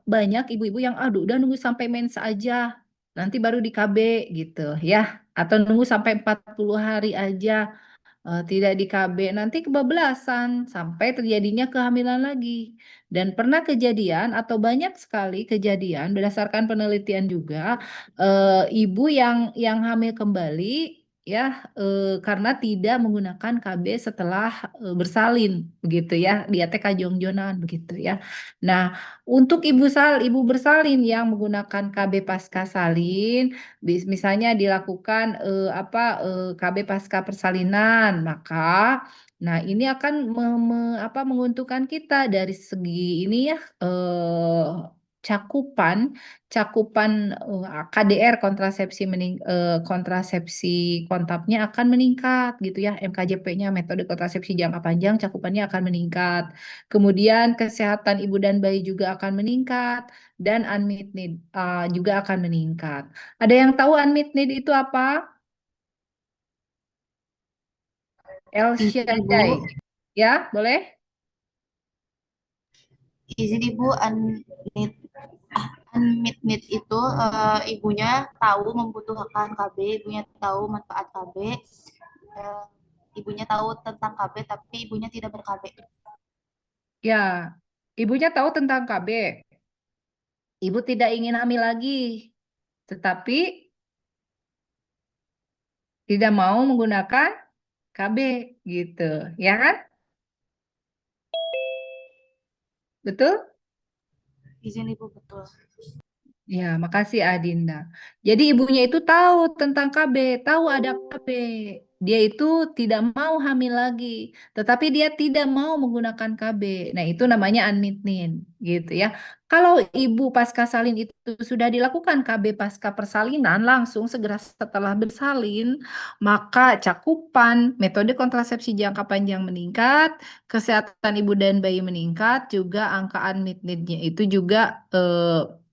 banyak ibu-ibu yang aduh udah nunggu sampai mens aja, nanti baru di KB gitu ya, atau nunggu sampai 40 hari aja. Tidak di KB nanti kebablasan sampai terjadinya kehamilan lagi. Dan pernah kejadian atau banyak sekali kejadian berdasarkan penelitian juga ibu yang hamil kembali ya karena tidak menggunakan KB setelah bersalin begitu ya, dia teh kajong-jonan begitu ya. Nah, untuk ibu bersalin yang menggunakan KB pasca salin misalnya dilakukan KB pasca persalinan, maka nah ini akan menguntungkan kita dari segi ini ya cakupan cakupan KDR kontrasepsi kontaknya akan meningkat gitu ya, MKJP-nya metode kontrasepsi jangka panjang cakupannya akan meningkat. Kemudian kesehatan ibu dan bayi juga akan meningkat dan unmet need juga akan meningkat. Ada yang tahu unmet need itu apa? Izin Ibu, Shaddai. Ya, boleh? Izin Ibu, unmet need itu ibunya tahu membutuhkan KB, ibunya tahu manfaat KB, ibunya tahu tentang KB, tapi ibunya tidak ber-KB. Ya, ibunya tahu tentang KB. Ibu tidak ingin hamil lagi, tetapi tidak mau menggunakan KB gitu, ya kan? Betul? Izin Ibu, betul. Ya, makasih Adinda. Jadi ibunya itu tahu tentang KB, tahu ada KB. Dia itu tidak mau hamil lagi, tetapi dia tidak mau menggunakan KB. Nah, itu namanya unmitnin, gitu ya. Kalau ibu pasca salin itu sudah dilakukan KB pasca persalinan, langsung segera setelah bersalin, maka cakupan metode kontrasepsi jangka panjang meningkat, kesehatan ibu dan bayi meningkat, juga angka unmitninnya itu juga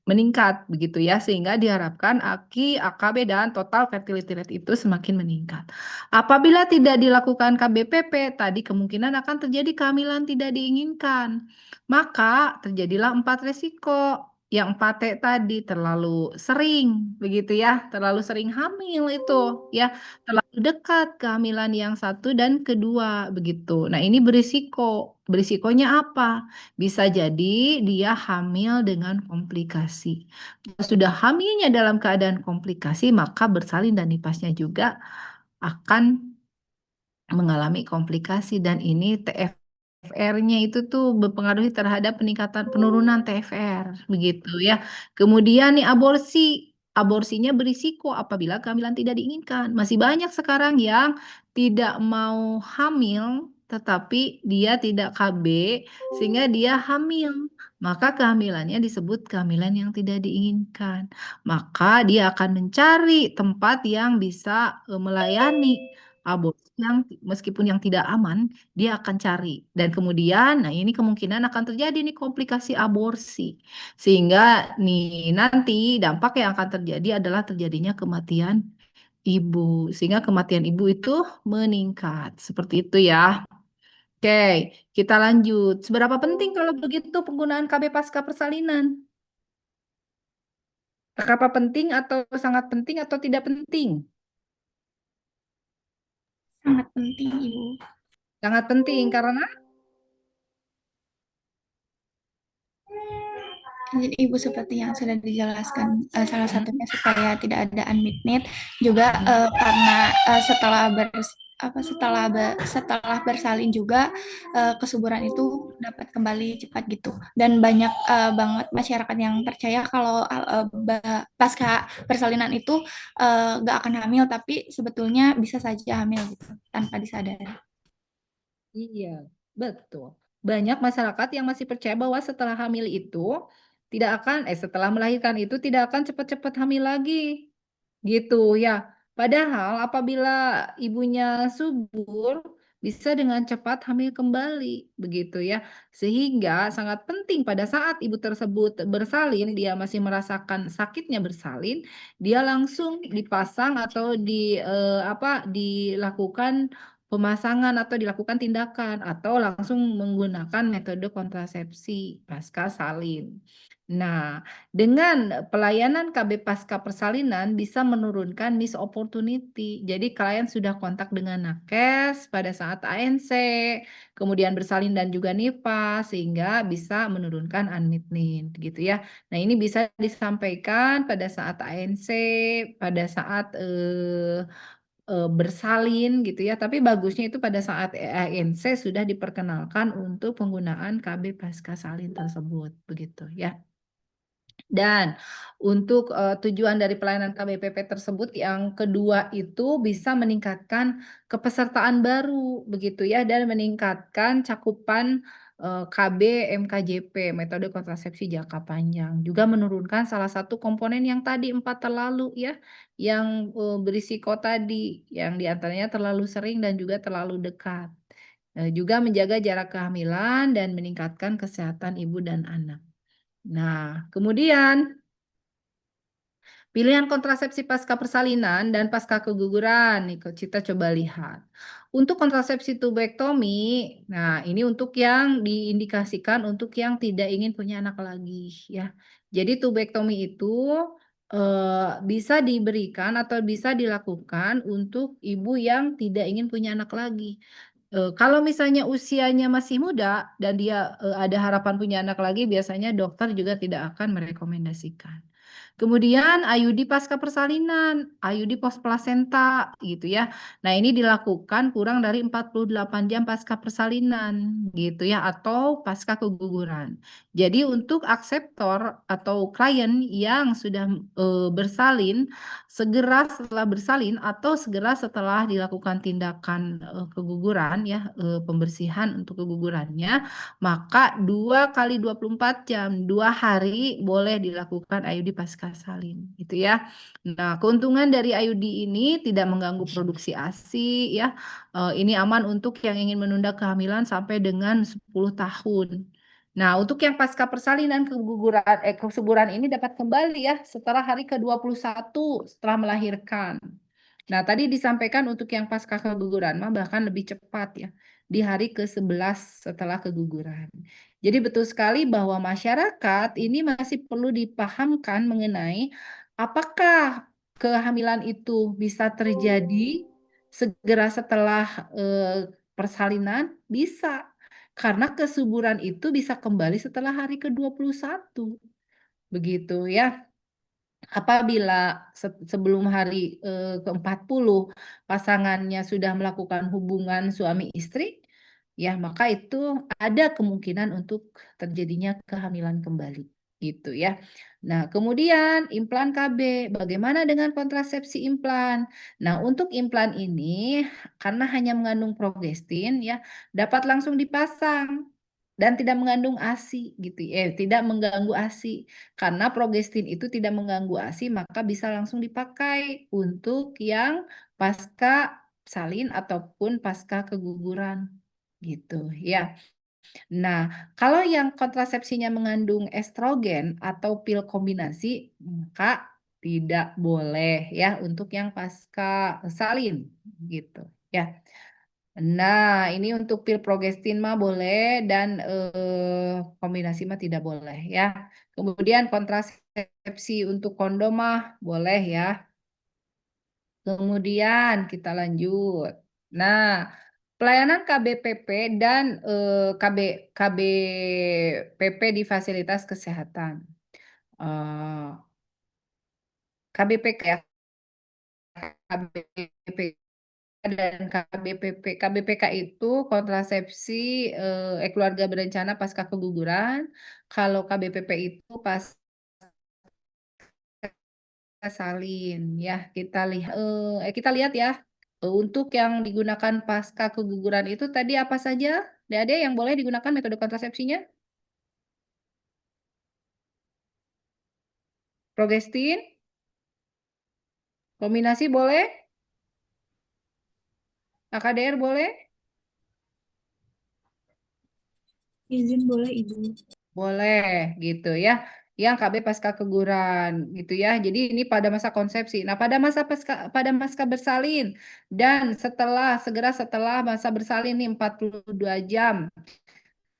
meningkat begitu ya, sehingga diharapkan AKI, AKB dan total fertility rate itu semakin meningkat. Apabila tidak dilakukan KBPP, tadi kemungkinan akan terjadi kehamilan tidak diinginkan. Maka terjadilah 4 resiko. Yang 4T tadi terlalu sering begitu ya, terlalu sering hamil itu ya, terlalu dekat kehamilan yang satu dan kedua begitu. Nah, ini berisiko. Berisikonya apa? Bisa jadi dia hamil dengan komplikasi. Kalau sudah hamilnya dalam keadaan komplikasi, maka bersalin dan nipasnya juga akan mengalami komplikasi, dan ini TFR-nya itu tuh berpengaruh terhadap peningkatan penurunan TFR begitu ya. Kemudian nih aborsi. Aborsinya berisiko apabila kehamilan tidak diinginkan. Masih banyak sekarang yang tidak mau hamil tetapi dia tidak KB sehingga dia hamil. Maka kehamilannya disebut kehamilan yang tidak diinginkan. Maka dia akan mencari tempat yang bisa melayani aborsi yang meskipun yang tidak aman, dia akan cari. Dan kemudian, nah ini kemungkinan akan terjadi nih komplikasi aborsi. Sehingga nih nanti dampak yang akan terjadi adalah terjadinya kematian ibu. Sehingga kematian ibu itu meningkat. Seperti itu ya. Oke, kita lanjut. Seberapa penting kalau begitu penggunaan KB pasca persalinan? Apa penting atau sangat penting atau tidak penting? Sangat penting, Ibu. Sangat penting karena Jadi Ibu seperti yang sudah dijelaskan, salah satunya supaya tidak ada unmet need, juga karena setelah bersalin juga kesuburan itu dapat kembali cepat gitu. Dan banyak banget masyarakat yang percaya kalau pasca persalinan itu nggak akan hamil, tapi sebetulnya bisa saja hamil gitu tanpa disadari. iya, betul. Banyak masyarakat yang masih percaya bahwa setelah hamil itu setelah melahirkan itu tidak akan cepat-cepat hamil lagi. Gitu ya. Padahal apabila ibunya subur, bisa dengan cepat hamil kembali, begitu ya. Sehingga sangat penting pada saat ibu tersebut bersalin, dia masih merasakan sakitnya bersalin, dia langsung dipasang atau dilakukan pemasangan atau dilakukan tindakan atau langsung menggunakan metode kontrasepsi pasca salin. Nah, dengan pelayanan KB pasca persalinan bisa menurunkan miss opportunity. Jadi klien sudah kontak dengan nakes pada saat ANC, kemudian bersalin dan juga nifas sehingga bisa menurunkan unmet need gitu ya. Nah, ini bisa disampaikan pada saat ANC, pada saat bersalin gitu ya. Tapi bagusnya itu pada saat ANC sudah diperkenalkan untuk penggunaan KB pasca salin tersebut begitu ya. Dan untuk tujuan dari pelayanan KBPP tersebut yang kedua itu bisa meningkatkan kepesertaan baru begitu ya, dan meningkatkan cakupan KB MKJP metode kontrasepsi jangka panjang, juga menurunkan salah satu komponen yang tadi 4 terlalu ya, yang berisiko tadi, yang diantaranya terlalu sering dan juga terlalu dekat. Juga menjaga jarak kehamilan dan meningkatkan kesehatan ibu dan anak. Nah, kemudian pilihan kontrasepsi pasca persalinan dan pasca keguguran. Nih, kita coba lihat. Untuk kontrasepsi tubektomi, nah ini untuk yang diindikasikan untuk yang tidak ingin punya anak lagi ya. Jadi tubektomi itu bisa diberikan atau bisa dilakukan untuk ibu yang tidak ingin punya anak lagi. Kalau misalnya usianya masih muda dan dia ada harapan punya anak lagi, biasanya dokter juga tidak akan merekomendasikan. Kemudian IUD pasca persalinan, IUD post plasenta gitu ya. Nah, ini dilakukan kurang dari 48 jam pasca persalinan gitu ya atau pasca keguguran. Jadi untuk akseptor atau klien yang sudah bersalin segera setelah bersalin atau segera setelah dilakukan tindakan keguguran ya pembersihan untuk kegugurannya, maka 2 kali 24 jam, 2 hari boleh dilakukan IUD pasca salin, gitu ya. Nah, keuntungan dari IUD ini tidak mengganggu produksi ASI, ya. Ini aman untuk yang ingin menunda kehamilan sampai dengan 10 tahun. Nah, untuk yang pasca persalinan kesuburan ini dapat kembali ya setelah hari ke-21 setelah melahirkan. Nah, tadi disampaikan untuk yang pasca keguguran mah bahkan lebih cepat ya, di hari ke-11 setelah keguguran. Jadi betul sekali bahwa masyarakat ini masih perlu dipahamkan mengenai apakah kehamilan itu bisa terjadi segera setelah persalinan? Bisa. Karena kesuburan itu bisa kembali setelah hari ke-21. Begitu ya. Apabila sebelum hari ke-40 pasangannya sudah melakukan hubungan suami istri, ya maka itu ada kemungkinan untuk terjadinya kehamilan kembali gitu ya. Nah, kemudian implan KB, bagaimana dengan kontrasepsi implan? Nah, untuk implan ini karena hanya mengandung progestin ya, dapat langsung dipasang dan tidak mengandung ASI gitu tidak mengganggu ASI. Karena progestin itu tidak mengganggu ASI, maka bisa langsung dipakai untuk yang pasca salin ataupun pasca keguguran gitu ya. Nah, kalau yang kontrasepsinya mengandung estrogen atau pil kombinasi, maka tidak boleh ya untuk yang pasca salin gitu ya. Nah, ini untuk pil progestin mah boleh dan kombinasi mah tidak boleh ya. Kemudian kontrasepsi untuk kondom mah boleh ya. Kemudian kita lanjut. Nah, pelayanan KBPP dan KBPP di fasilitas kesehatan. KBPK ya, KBPK dan KBPP. KBPK itu kontrasepsi keluarga berencana pasca keguguran. Kalau KBPP itu pasca salin ya. Kita lihat ya. Untuk yang digunakan pasca keguguran itu tadi apa saja? Ada yang boleh digunakan metode kontrasepsinya? Progestin? Kombinasi boleh? AKDR boleh? Izin boleh Ibu. Boleh gitu ya. Yang KB pasca keguguran gitu ya. Jadi ini pada masa konsepsi. Nah, pada masa bersalin dan segera setelah masa bersalin nih 42 jam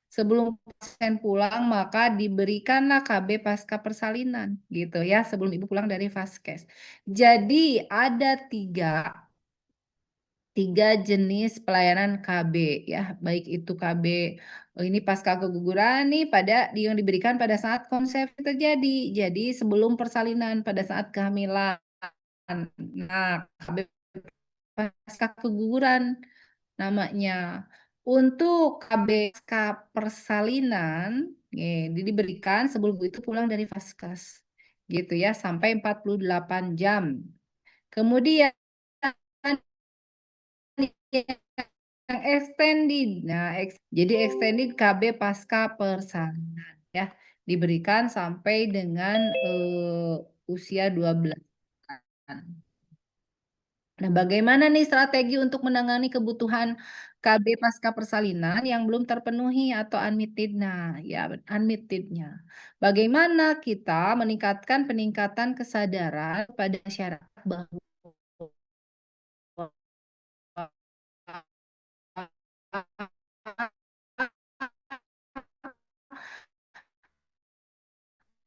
sebelum pasien pulang maka diberikanlah KB pasca persalinan gitu ya sebelum ibu pulang dari vaskes. Jadi ada tiga jenis pelayanan KB ya, baik itu KB ini pasca keguguran nih yang diberikan pada saat konsepsi terjadi. Jadi sebelum persalinan pada saat kehamilan. Nah, KB pasca keguguran namanya. Untuk KB pasca persalinan diberikan sebelum itu pulang dari vaskes. Gitu ya, sampai 48 jam. Kemudian yang extended. Nah, jadi extended KB pasca persalinan ya. Diberikan sampai dengan usia 12 bulan. Nah, bagaimana nih strategi untuk menangani kebutuhan KB pasca persalinan yang belum terpenuhi atau unmeted? Nah, ya unmetednya. Bagaimana kita meningkatkan peningkatan kesadaran pada masyarakat bahwa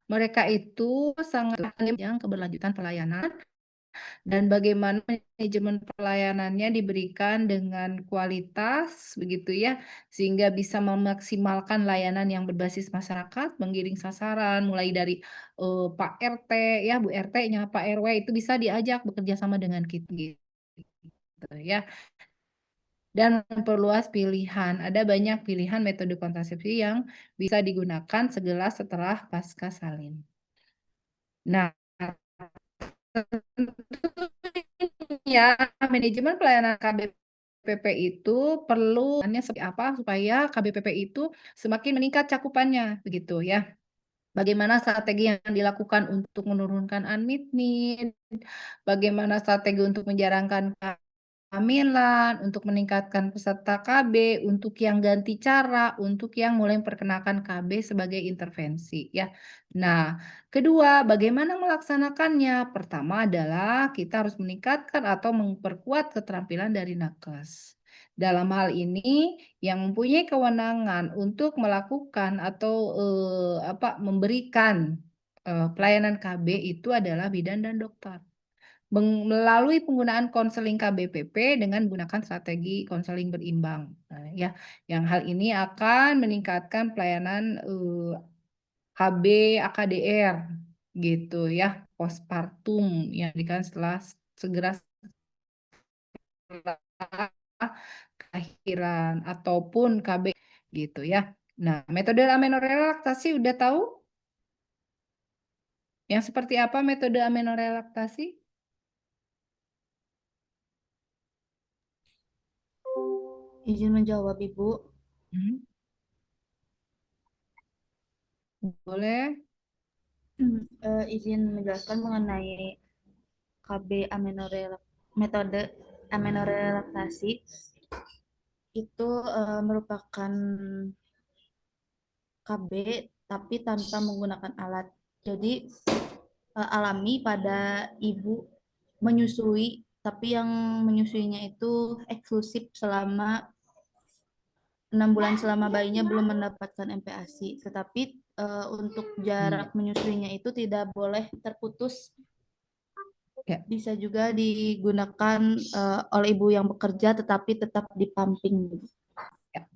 mereka itu sangat yang keberlanjutan pelayanan dan bagaimana manajemen pelayanannya diberikan dengan kualitas begitu ya, sehingga bisa memaksimalkan layanan yang berbasis masyarakat, menggiring sasaran mulai dari Pak RT ya, Bu RT-nya, Pak RW itu bisa diajak bekerja sama dengan kita gitu ya. Dan memperluas pilihan. Ada banyak pilihan metode kontrasepsi yang bisa digunakan segelas setelah pasca salin. Nah, tentunya manajemen pelayanan KBPP itu perlu seperti apa supaya KBPP itu semakin meningkat cakupannya begitu ya. Bagaimana strategi yang dilakukan untuk menurunkan unmet need, bagaimana strategi untuk menjarangkan kehamilan, untuk meningkatkan peserta KB, untuk yang ganti cara, untuk yang mulai memperkenalkan KB sebagai intervensi ya. Nah, kedua, bagaimana melaksanakannya? Pertama adalah kita harus meningkatkan atau memperkuat keterampilan dari nakes. Dalam hal ini, yang mempunyai kewenangan untuk melakukan atau memberikan pelayanan KB itu adalah bidan dan dokter melalui penggunaan konseling KBPP dengan menggunakan strategi konseling berimbang. Nah, ya, yang hal ini akan meningkatkan pelayanan KB AKDR gitu ya, postpartum yang diberikan segera setelah kelahiran ataupun KB gitu ya. Nah, metode amenorelaksasi udah tahu? Yang seperti apa metode amenorelaksasi? Izin menjawab, Ibu. Boleh. Izin menjelaskan mengenai metode amenorelaksasi itu merupakan KB tapi tanpa menggunakan alat. Jadi alami pada ibu menyusui, tapi yang menyusuinya itu eksklusif selama 6 bulan selama bayinya belum mendapatkan MPASI. Tetapi untuk jarak menyusuinya itu tidak boleh terputus. Ya. Bisa juga digunakan oleh ibu yang bekerja tetapi tetap dipamping. Ya.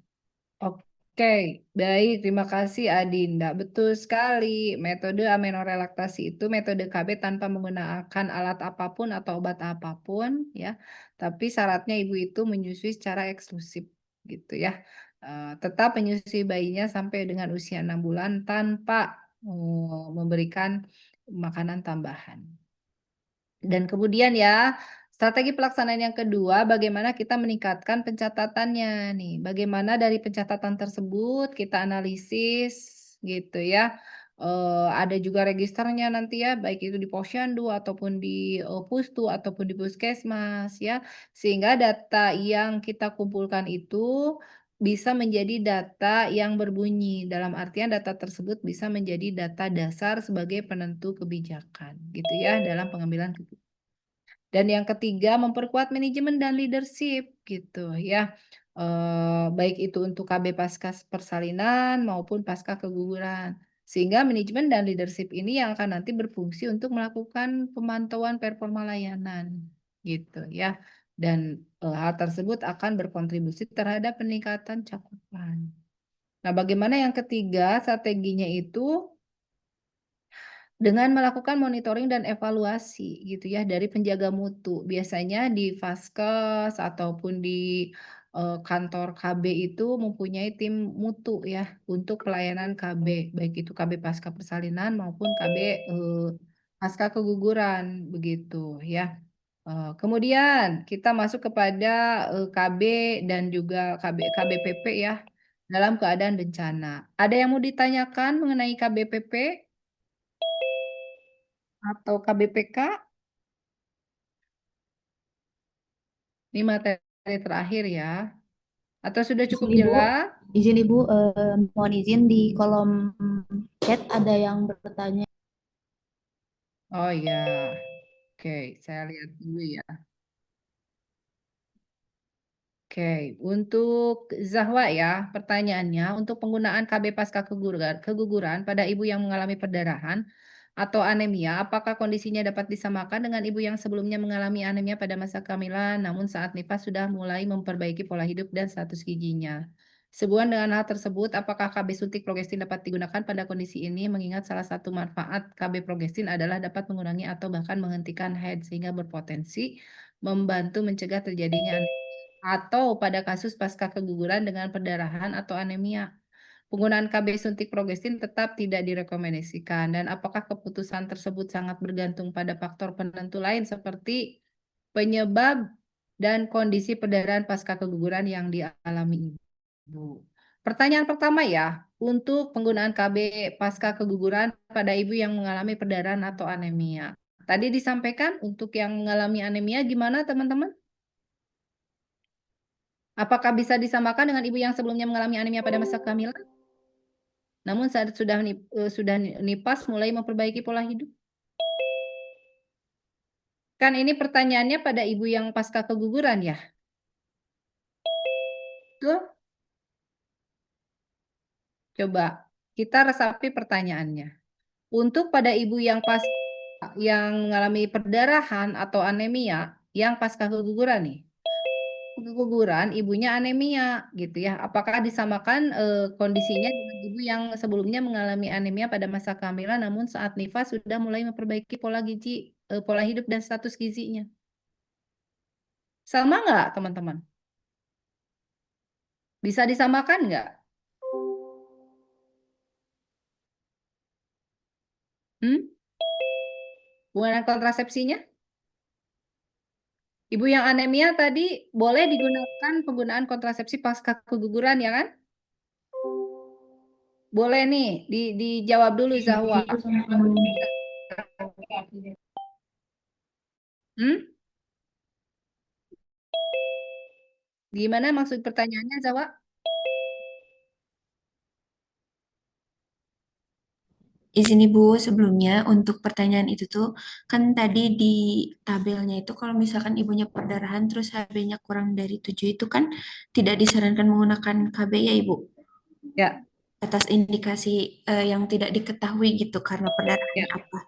Oke, baik. Terima kasih Adinda. Betul sekali. Metode amenorelaksasi itu metode KB tanpa menggunakan alat apapun atau obat apapun, ya. Tapi syaratnya ibu itu menyusui secara eksklusif, gitu ya. Tetap menyusui bayinya sampai dengan usia 6 bulan tanpa memberikan makanan tambahan. Dan kemudian ya, strategi pelaksanaan yang kedua, bagaimana kita meningkatkan pencatatannya nih. Bagaimana dari pencatatan tersebut kita analisis gitu ya. Ada juga registernya nanti ya, baik itu di Posyandu ataupun di Pustu ataupun di Puskesmas ya. Sehingga data yang kita kumpulkan itu bisa menjadi data yang berbunyi. Dalam artian data tersebut bisa menjadi data dasar sebagai penentu kebijakan gitu ya dalam pengambilan kebijakan. Dan yang ketiga, memperkuat manajemen dan leadership gitu ya. Baik itu untuk KB pasca persalinan maupun pasca keguguran. Sehingga manajemen dan leadership ini yang akan nanti berfungsi untuk melakukan pemantauan performa layanan gitu ya. Dan hal tersebut akan berkontribusi terhadap peningkatan cakupan. Nah, bagaimana yang ketiga strateginya itu dengan melakukan monitoring dan evaluasi gitu ya dari penjaga mutu. Biasanya di Vaskes ataupun di kantor KB itu mempunyai tim mutu ya untuk pelayanan KB, baik itu KB pasca persalinan maupun KB pasca keguguran begitu ya. Kemudian kita masuk kepada KB dan juga KBPP ya dalam keadaan bencana. Ada yang mau ditanyakan mengenai KBPP? Atau KBPK? Ini materi terakhir ya. Atau sudah cukup Izin Ibu, jelas? izin Ibu, mohon izin di kolom chat ada yang bertanya. Oh ya. Oke, saya lihat dulu ya. Oke, untuk Zahwa ya, pertanyaannya untuk penggunaan KB pasca keguguran pada ibu yang mengalami perdarahan, atau anemia, apakah kondisinya dapat disamakan dengan ibu yang sebelumnya mengalami anemia pada masa kehamilan, namun saat nifas sudah mulai memperbaiki pola hidup dan status gizinya? Sehubungan dengan hal tersebut, apakah KB suntik progestin dapat digunakan pada kondisi ini? Mengingat salah satu manfaat KB progestin adalah dapat mengurangi atau bahkan menghentikan haid sehingga berpotensi membantu mencegah terjadinya anemia. Atau pada kasus pasca keguguran dengan perdarahan atau anemia. Penggunaan KB suntik progestin tetap tidak direkomendasikan. Dan apakah keputusan tersebut sangat bergantung pada faktor penentu lain seperti penyebab dan kondisi perdarahan pasca keguguran yang dialami ibu. Pertanyaan pertama ya, untuk penggunaan KB pasca keguguran pada ibu yang mengalami perdarahan atau anemia. Tadi disampaikan untuk yang mengalami anemia gimana teman-teman? Apakah bisa disamakan dengan ibu yang sebelumnya mengalami anemia pada masa kehamilan? Namun saat sudah nifas mulai memperbaiki pola hidup. Kan ini pertanyaannya pada ibu yang pasca keguguran ya? Tuh. Coba kita resapi pertanyaannya. Untuk pada ibu yang mengalami perdarahan atau anemia yang pasca keguguran nih. Keguguran ibunya anemia gitu ya. Apakah disamakan kondisinya dengan ibu yang sebelumnya mengalami anemia pada masa kehamilan namun saat nifas sudah mulai memperbaiki pola hidup dan status gizinya? Sama nggak teman-teman? Bisa disamakan nggak? Penggunaan kontrasepsinya? Ibu yang anemia tadi boleh digunakan penggunaan kontrasepsi pasca keguguran ya kan? Boleh nih, dijawab dulu Zahwa. Gimana maksud pertanyaannya Zahwa? Izin Ibu, sebelumnya untuk pertanyaan itu tuh, kan tadi di tabelnya itu kalau misalkan ibunya perdarahan terus HB-nya kurang dari 7 itu kan tidak disarankan menggunakan KB ya Ibu? Ya. Atas indikasi yang tidak diketahui gitu karena perdarahannya apa.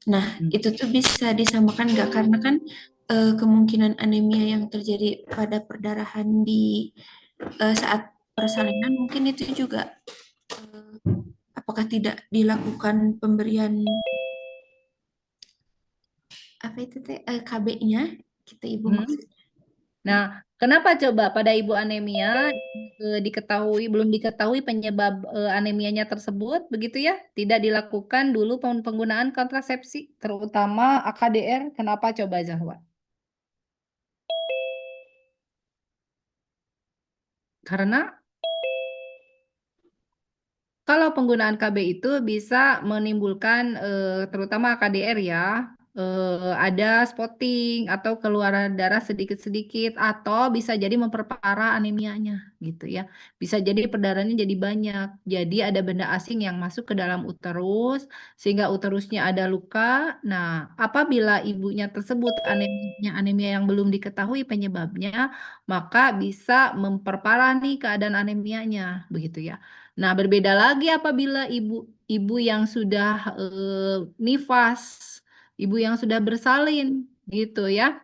Nah, itu tuh bisa disamakan nggak? Karena kan kemungkinan anemia yang terjadi pada perdarahan di saat persalinan mungkin itu juga apakah tidak dilakukan pemberian apa itu teh KB-nya kita Ibu maksudnya. Nah, kenapa coba pada ibu anemia belum diketahui penyebab anemianya tersebut begitu ya? Tidak dilakukan dulu penggunaan kontrasepsi terutama AKDR. Kenapa coba Zahwa? Karena kalau penggunaan KB itu bisa menimbulkan terutama KDR ya, ada spotting atau keluaran darah sedikit-sedikit atau bisa jadi memperparah anemianya gitu ya. Bisa jadi perdarahannya jadi banyak. Jadi ada benda asing yang masuk ke dalam uterus sehingga uterusnya ada luka. Nah, apabila ibunya tersebut anemia yang belum diketahui penyebabnya, maka bisa memperparah nih keadaan anemianya begitu ya. Nah, berbeda lagi apabila ibu yang sudah nifas, ibu yang sudah bersalin, gitu ya.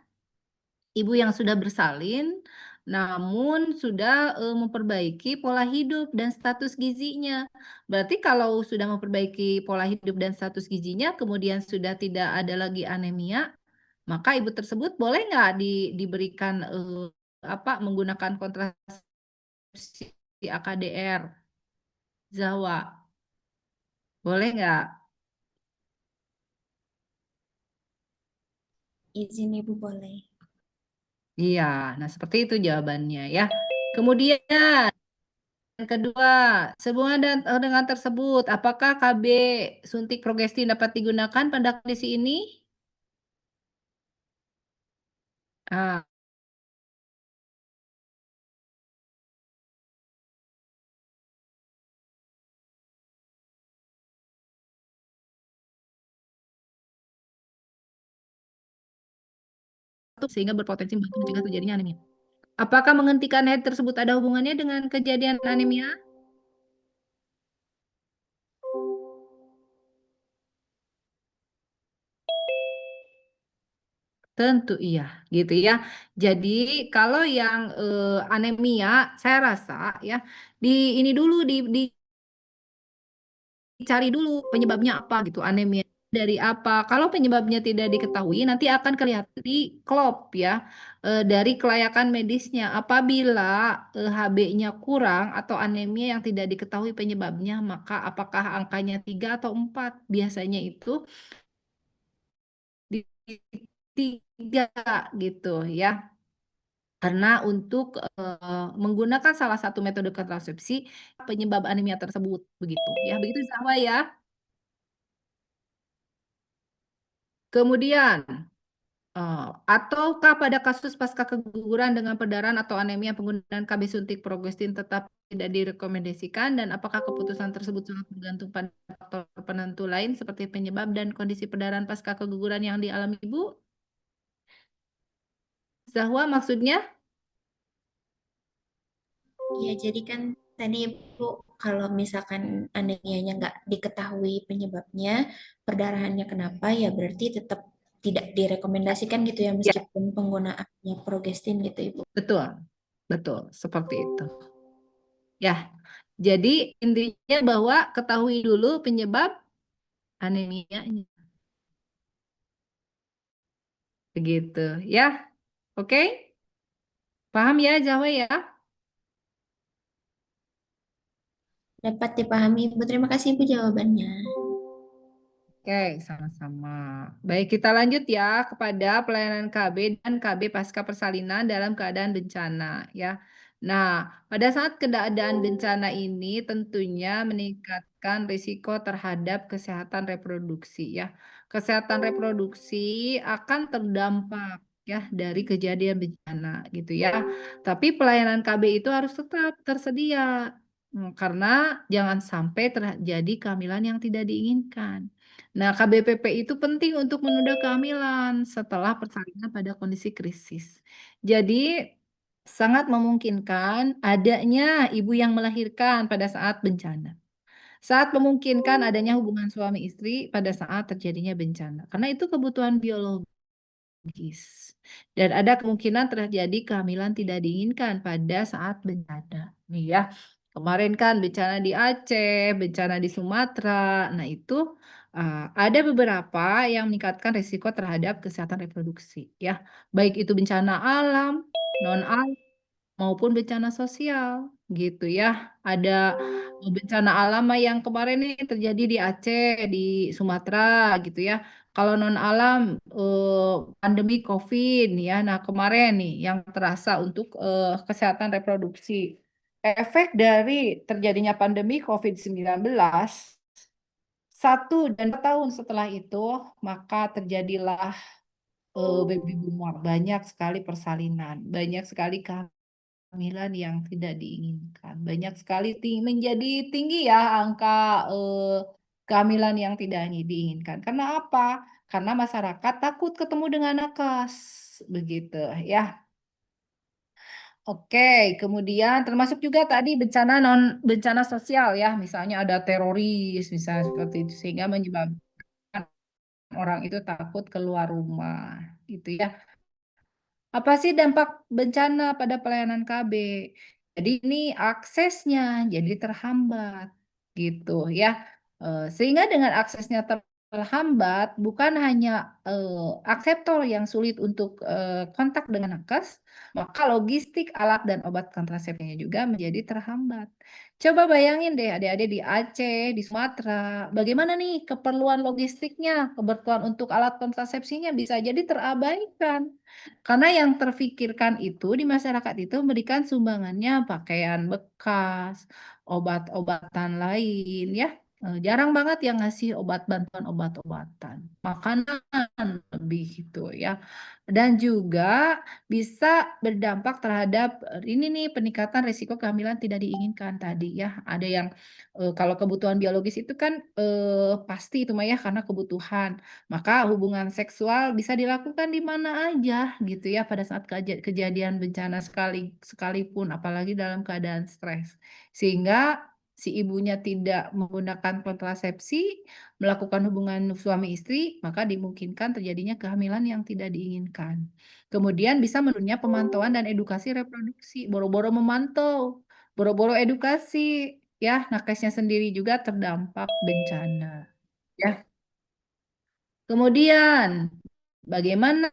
Ibu yang sudah bersalin, namun sudah memperbaiki pola hidup dan status gizinya. Berarti kalau sudah memperbaiki pola hidup dan status gizinya, kemudian sudah tidak ada lagi anemia, maka ibu tersebut boleh nggak diberikan menggunakan kontrasepsi AKDR? Zawa, boleh nggak? Izin Ibu boleh. Iya, nah seperti itu jawabannya ya. Kemudian yang kedua, sehubungan dengan tersebut, apakah KB suntik progestin dapat digunakan pada kondisi ini? Ah, sehingga berpotensi membantu mencegah terjadinya anemia. Apakah menghentikan haid tersebut ada hubungannya dengan kejadian anemia? Tentu iya, gitu ya. Jadi kalau yang anemia, saya rasa ya ini dulu dicari dulu penyebabnya apa gitu, anemia dari apa. Kalau penyebabnya tidak diketahui, nanti akan kelihatan di klop ya, dari kelayakan medisnya. Apabila HB-nya kurang atau anemia yang tidak diketahui penyebabnya, maka apakah angkanya 3 atau 4? Biasanya itu di 3 gitu ya. Karena untuk menggunakan salah satu metode kontrasepsi penyebab anemia tersebut begitu ya. Begitu Zahwa ya. Kemudian ataukah pada kasus pasca keguguran dengan perdarahan atau anemia penggunaan KB suntik progestin tetap tidak direkomendasikan, dan apakah keputusan tersebut sangat bergantung pada faktor penentu lain seperti penyebab dan kondisi perdarahan pasca keguguran yang dialami Ibu? Zahwa maksudnya? Ya, jadi kan tadi Bu, kalau misalkan anemianya nggak diketahui penyebabnya, perdarahannya kenapa, ya berarti tetap tidak direkomendasikan gitu ya, Ya, meskipun penggunaannya progestin gitu Ibu. betul. Betul, seperti itu. Ya, jadi intinya bahwa ketahui dulu penyebab anemianya. Begitu ya. Oke? Paham ya Jawa ya? Dapat dipahami Ibu. Terima kasih Ibu jawabannya. Oke, sama-sama. Baik, kita lanjut ya kepada pelayanan KB dan KB pasca persalinan dalam keadaan bencana ya. Nah, pada saat keadaan bencana ini tentunya meningkatkan risiko terhadap kesehatan reproduksi ya. Kesehatan reproduksi akan terdampak ya dari kejadian bencana gitu ya. Tapi pelayanan KB itu harus tetap tersedia. Karena jangan sampai terjadi kehamilan yang tidak diinginkan. Nah, KBPP itu penting untuk menunda kehamilan setelah persalinan pada kondisi krisis. Jadi, sangat memungkinkan adanya ibu yang melahirkan pada saat bencana. Saat memungkinkan adanya hubungan suami istri pada saat terjadinya bencana. Karena itu kebutuhan biologis. Dan ada kemungkinan terjadi kehamilan tidak diinginkan pada saat bencana. Nih ya, kemarin kan bencana di Aceh, bencana di Sumatera. Nah itu ada beberapa yang meningkatkan risiko terhadap kesehatan reproduksi. Ya, baik itu bencana alam, non alam, maupun bencana sosial gitu ya. Ada bencana alam yang kemarin ini terjadi di Aceh, di Sumatera gitu ya. Kalau non alam pandemi COVID ya. Nah, kemarin nih yang terasa untuk kesehatan reproduksi. Efek dari terjadinya pandemi COVID-19 1 dan 2 tahun setelah itu maka terjadilah baby boomer, banyak sekali persalinan, banyak sekali kehamilan yang tidak diinginkan. Banyak sekali menjadi tinggi ya angka kehamilan yang tidak diinginkan. Karena apa? Karena masyarakat takut ketemu dengan nakes. Begitu ya. Oke, kemudian termasuk juga tadi bencana non bencana sosial ya, misalnya ada teroris, misalnya seperti itu sehingga menyebabkan orang itu takut keluar rumah, gitu ya. Apa sih dampak bencana pada pelayanan KB? Jadi ini aksesnya jadi terhambat gitu ya. Sehingga dengan aksesnya terhambat bukan hanya akseptor yang sulit untuk kontak dengan nakes, maka logistik alat dan obat kontrasepsinya juga menjadi terhambat. Coba bayangin deh adik-adik di Aceh, di Sumatera, bagaimana nih keperluan logistiknya, kebutuhan untuk alat kontrasepsinya bisa jadi terabaikan. Karena yang terfikirkan itu di masyarakat itu memberikan sumbangannya pakaian bekas, obat-obatan lain ya. Jarang banget yang ngasih bantuan obat-obatan, makanan lebih gitu ya. Dan juga bisa berdampak terhadap ini nih peningkatan risiko kehamilan tidak diinginkan tadi ya. Ada yang kalau kebutuhan biologis itu kan pasti itu Maya karena kebutuhan. Maka hubungan seksual bisa dilakukan di mana aja gitu ya pada saat kejadian bencana sekalipun apalagi dalam keadaan stres. Sehingga si ibunya tidak menggunakan kontrasepsi, melakukan hubungan suami istri, maka dimungkinkan terjadinya kehamilan yang tidak diinginkan. Kemudian bisa menurunnya pemantauan dan edukasi reproduksi, boro-boro memantau, boro-boro edukasi, ya, nakesnya sendiri juga terdampak bencana, ya. Kemudian, bagaimana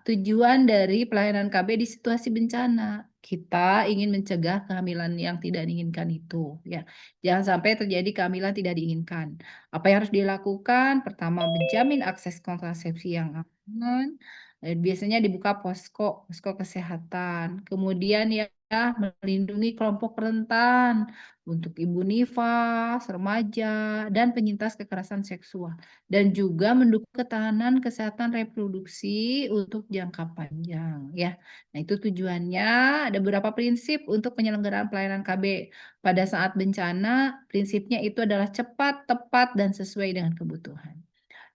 tujuan dari pelayanan KB di situasi bencana? Kita ingin mencegah kehamilan yang tidak diinginkan itu, ya. Jangan sampai terjadi kehamilan tidak diinginkan. Apa yang harus dilakukan? Pertama, menjamin akses kontrasepsi yang aman. Biasanya dibuka posko kesehatan. Kemudian ya, melindungi kelompok rentan untuk ibu nifas, remaja, dan penyintas kekerasan seksual. Dan juga mendukung ketahanan kesehatan reproduksi untuk jangka panjang, ya. Nah, itu tujuannya. Ada beberapa prinsip untuk penyelenggaraan pelayanan KB pada saat bencana. Prinsipnya itu adalah cepat, tepat, dan sesuai dengan kebutuhan.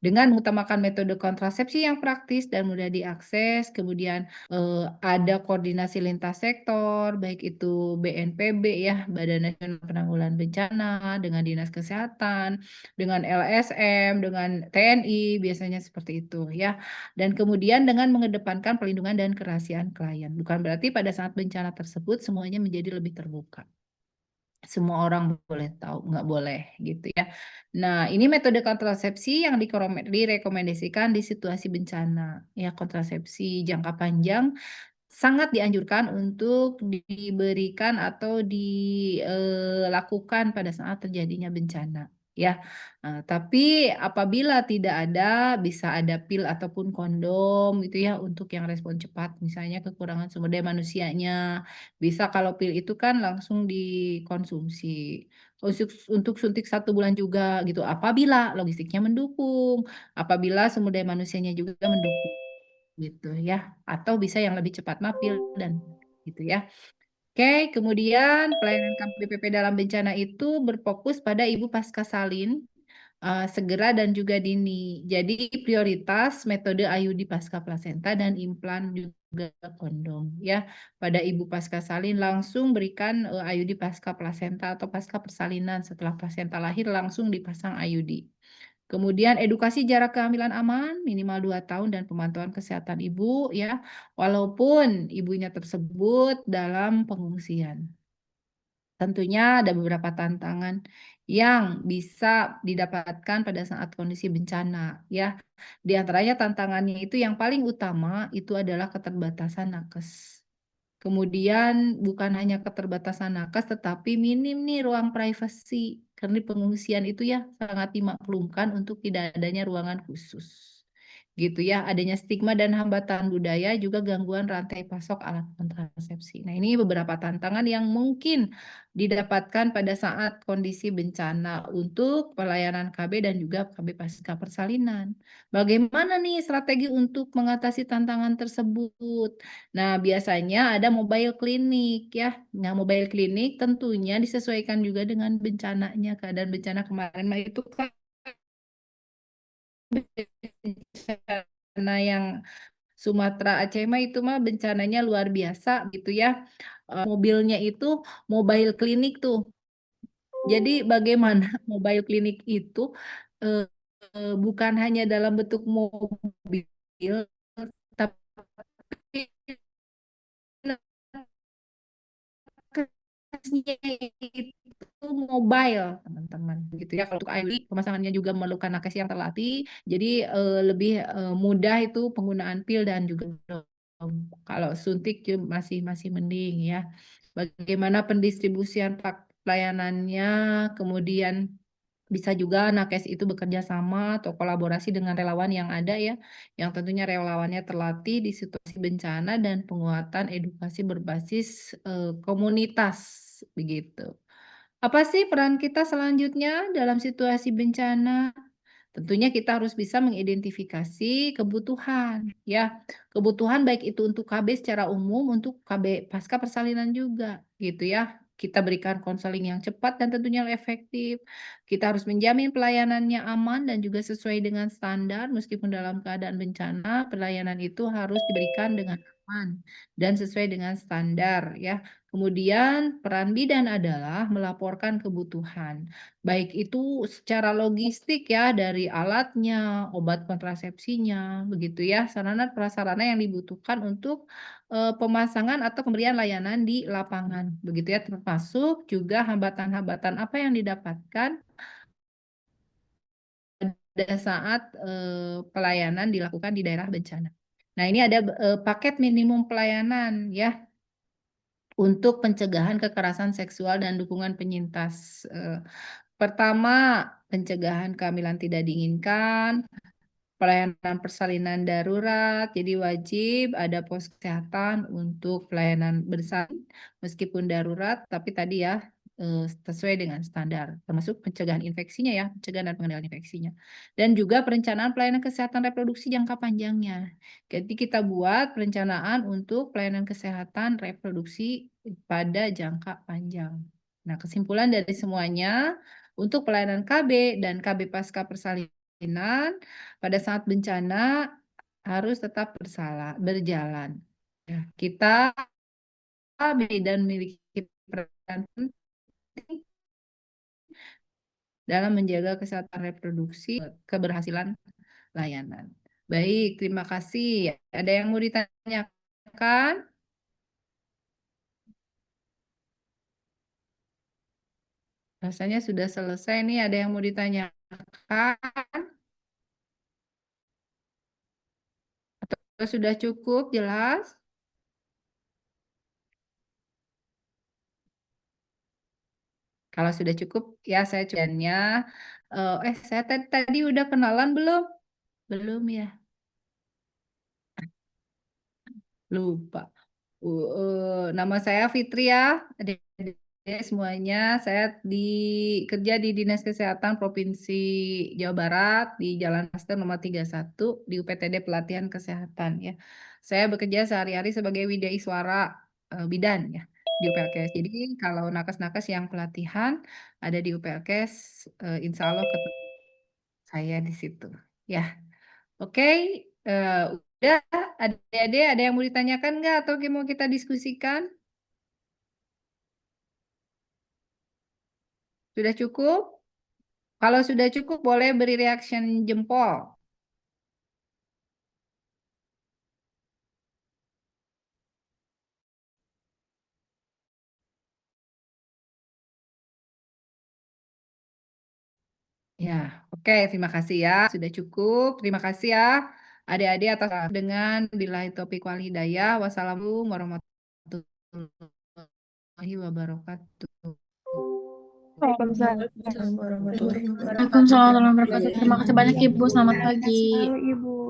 Dengan mengutamakan metode kontrasepsi yang praktis dan mudah diakses, kemudian ada koordinasi lintas sektor, baik itu BNPB ya, Badan Nasional Penanggulangan Bencana, dengan Dinas Kesehatan, dengan LSM, dengan TNI, biasanya seperti itu ya. Dan kemudian dengan mengedepankan perlindungan dan kerahasiaan klien. Bukan berarti pada saat bencana tersebut semuanya menjadi lebih terbuka. Semua orang boleh tahu, nggak boleh gitu ya. Nah, ini metode kontrasepsi yang direkomendasikan di situasi bencana. Ya, kontrasepsi jangka panjang sangat dianjurkan untuk diberikan atau dilakukan pada saat terjadinya bencana, ya. Tapi apabila tidak ada, bisa ada pil ataupun kondom gitu ya untuk yang respon cepat, misalnya kekurangan sumber daya manusianya. Bisa kalau pil itu kan langsung dikonsumsi. Untuk suntik 1 bulan juga gitu, apabila logistiknya mendukung, apabila sumber daya manusianya juga mendukung gitu ya, atau bisa yang lebih cepat mapil dan gitu ya. Oke, kemudian pelayanan KPPP dalam bencana itu berfokus pada ibu pasca salin segera dan juga dini. Jadi prioritas metode IUD pasca plasenta dan implan juga kondom ya. Pada ibu pasca salin langsung berikan IUD pasca plasenta atau pasca persalinan, setelah plasenta lahir langsung dipasang IUD. Kemudian edukasi jarak kehamilan aman minimal 2 tahun dan pemantauan kesehatan ibu ya, walaupun ibunya tersebut dalam pengungsian. Tentunya ada beberapa tantangan yang bisa didapatkan pada saat kondisi bencana ya. Di antaranya tantangannya itu yang paling utama itu adalah keterbatasan nakes. Kemudian bukan hanya keterbatasan nakes, tetapi minim nih ruang privasi. Karena di pengungsian itu ya sangat dimaklumkan untuk tidak adanya ruangan khusus. Gitu ya, adanya stigma dan hambatan budaya, juga gangguan rantai pasok alat kontrasepsi. Nah, ini beberapa tantangan yang mungkin didapatkan pada saat kondisi bencana untuk pelayanan KB dan juga KB pasca persalinan. Bagaimana nih strategi untuk mengatasi tantangan tersebut? Nah, biasanya ada mobile clinic ya. Nah, mobile clinic tentunya disesuaikan juga dengan bencananya. Keadaan bencana kemarin mah itu kan bencana yang Sumatera Aceh mah itu mah bencananya luar biasa gitu ya. Mobilnya itu mobile clinic tuh. Jadi bagaimana mobile clinic itu eh, bukan hanya dalam bentuk mobil, tapi nakesnya itu mobile, teman-teman. Gitu ya. Kalau untuk IUD pemasangannya juga memerlukan nakes yang terlatih, jadi lebih mudah itu penggunaan pil dan juga kalau suntik masih masih mending ya. Bagaimana pendistribusian pelayanannya, kemudian bisa juga nakes itu bekerja sama atau kolaborasi dengan relawan yang ada ya, yang tentunya relawannya terlatih di situasi bencana dan penguatan edukasi berbasis komunitas begitu. Apa sih peran kita selanjutnya dalam situasi bencana? Tentunya kita harus bisa mengidentifikasi kebutuhan, ya. Kebutuhan baik itu untuk KB secara umum, untuk KB pasca persalinan juga, gitu ya. Kita berikan konseling yang cepat dan tentunya efektif. Kita harus menjamin pelayanannya aman dan juga sesuai dengan standar, meskipun dalam keadaan bencana, pelayanan itu harus diberikan dengan aman dan sesuai dengan standar, ya. Kemudian peran bidan adalah melaporkan kebutuhan, baik itu secara logistik ya dari alatnya, obat kontrasepsinya, begitu ya, sarana prasarana yang dibutuhkan untuk pemasangan atau pemberian layanan di lapangan, begitu ya, termasuk juga hambatan-hambatan apa yang didapatkan pada saat pelayanan dilakukan di daerah bencana. Nah, ini ada paket minimum pelayanan ya untuk pencegahan kekerasan seksual dan dukungan penyintas. Pertama, pencegahan kehamilan tidak diinginkan, pelayanan persalinan darurat, jadi wajib ada pos kesehatan untuk pelayanan bersalin meskipun darurat, tapi tadi ya sesuai dengan standar, termasuk pencegahan infeksinya ya, pencegahan dan pengendalian infeksinya. Dan juga perencanaan pelayanan kesehatan reproduksi jangka panjangnya. Jadi kita buat perencanaan untuk pelayanan kesehatan reproduksi pada jangka panjang. Nah, kesimpulan dari semuanya, untuk pelayanan KB dan KB pasca persalinan, pada saat bencana harus tetap berjalan. Ya, kita bidan memiliki peran penting dalam menjaga kesehatan reproduksi, keberhasilan layanan. Baik, terima kasih. Ada yang mau ditanyakan? Rasanya sudah selesai nih. Ada yang mau ditanyakan? Atau sudah cukup jelas? Kalau sudah cukup, ya saya cukupnya. Saya tadi udah kenalan belum? Belum ya? Lupa. Nama saya Fitri ya. Adik-adik semuanya. Saya kerja di Dinas Kesehatan Provinsi Jawa Barat di Jalan Master nomor 31 di UPTD Pelatihan Kesehatan ya. Saya bekerja sehari-hari sebagai Widaiswara bidan ya di UPLKS. Jadi kalau nakes-nakes yang pelatihan ada di UPLKS, insya Allah ketemu saya di situ. Ya, oke. Udah, adik-adik ada yang mau ditanyakan nggak atau mau kita diskusikan? Sudah cukup? Kalau sudah cukup, boleh beri reaction jempol. Ya, oke. Terima kasih ya. Sudah cukup. Terima kasih ya. Adik-adik atas dengan billahi taufiq wal hidayah. Wassalamualaikum warahmatullahi wabarakatuh. Waalaikumsalam. Assalamualaikum warahmatullahi wabarakatuh. Waalaikumsalam warahmatullahi wabarakatuh. Terima kasih banyak Ibu. Selamat pagi. Halo Ibu.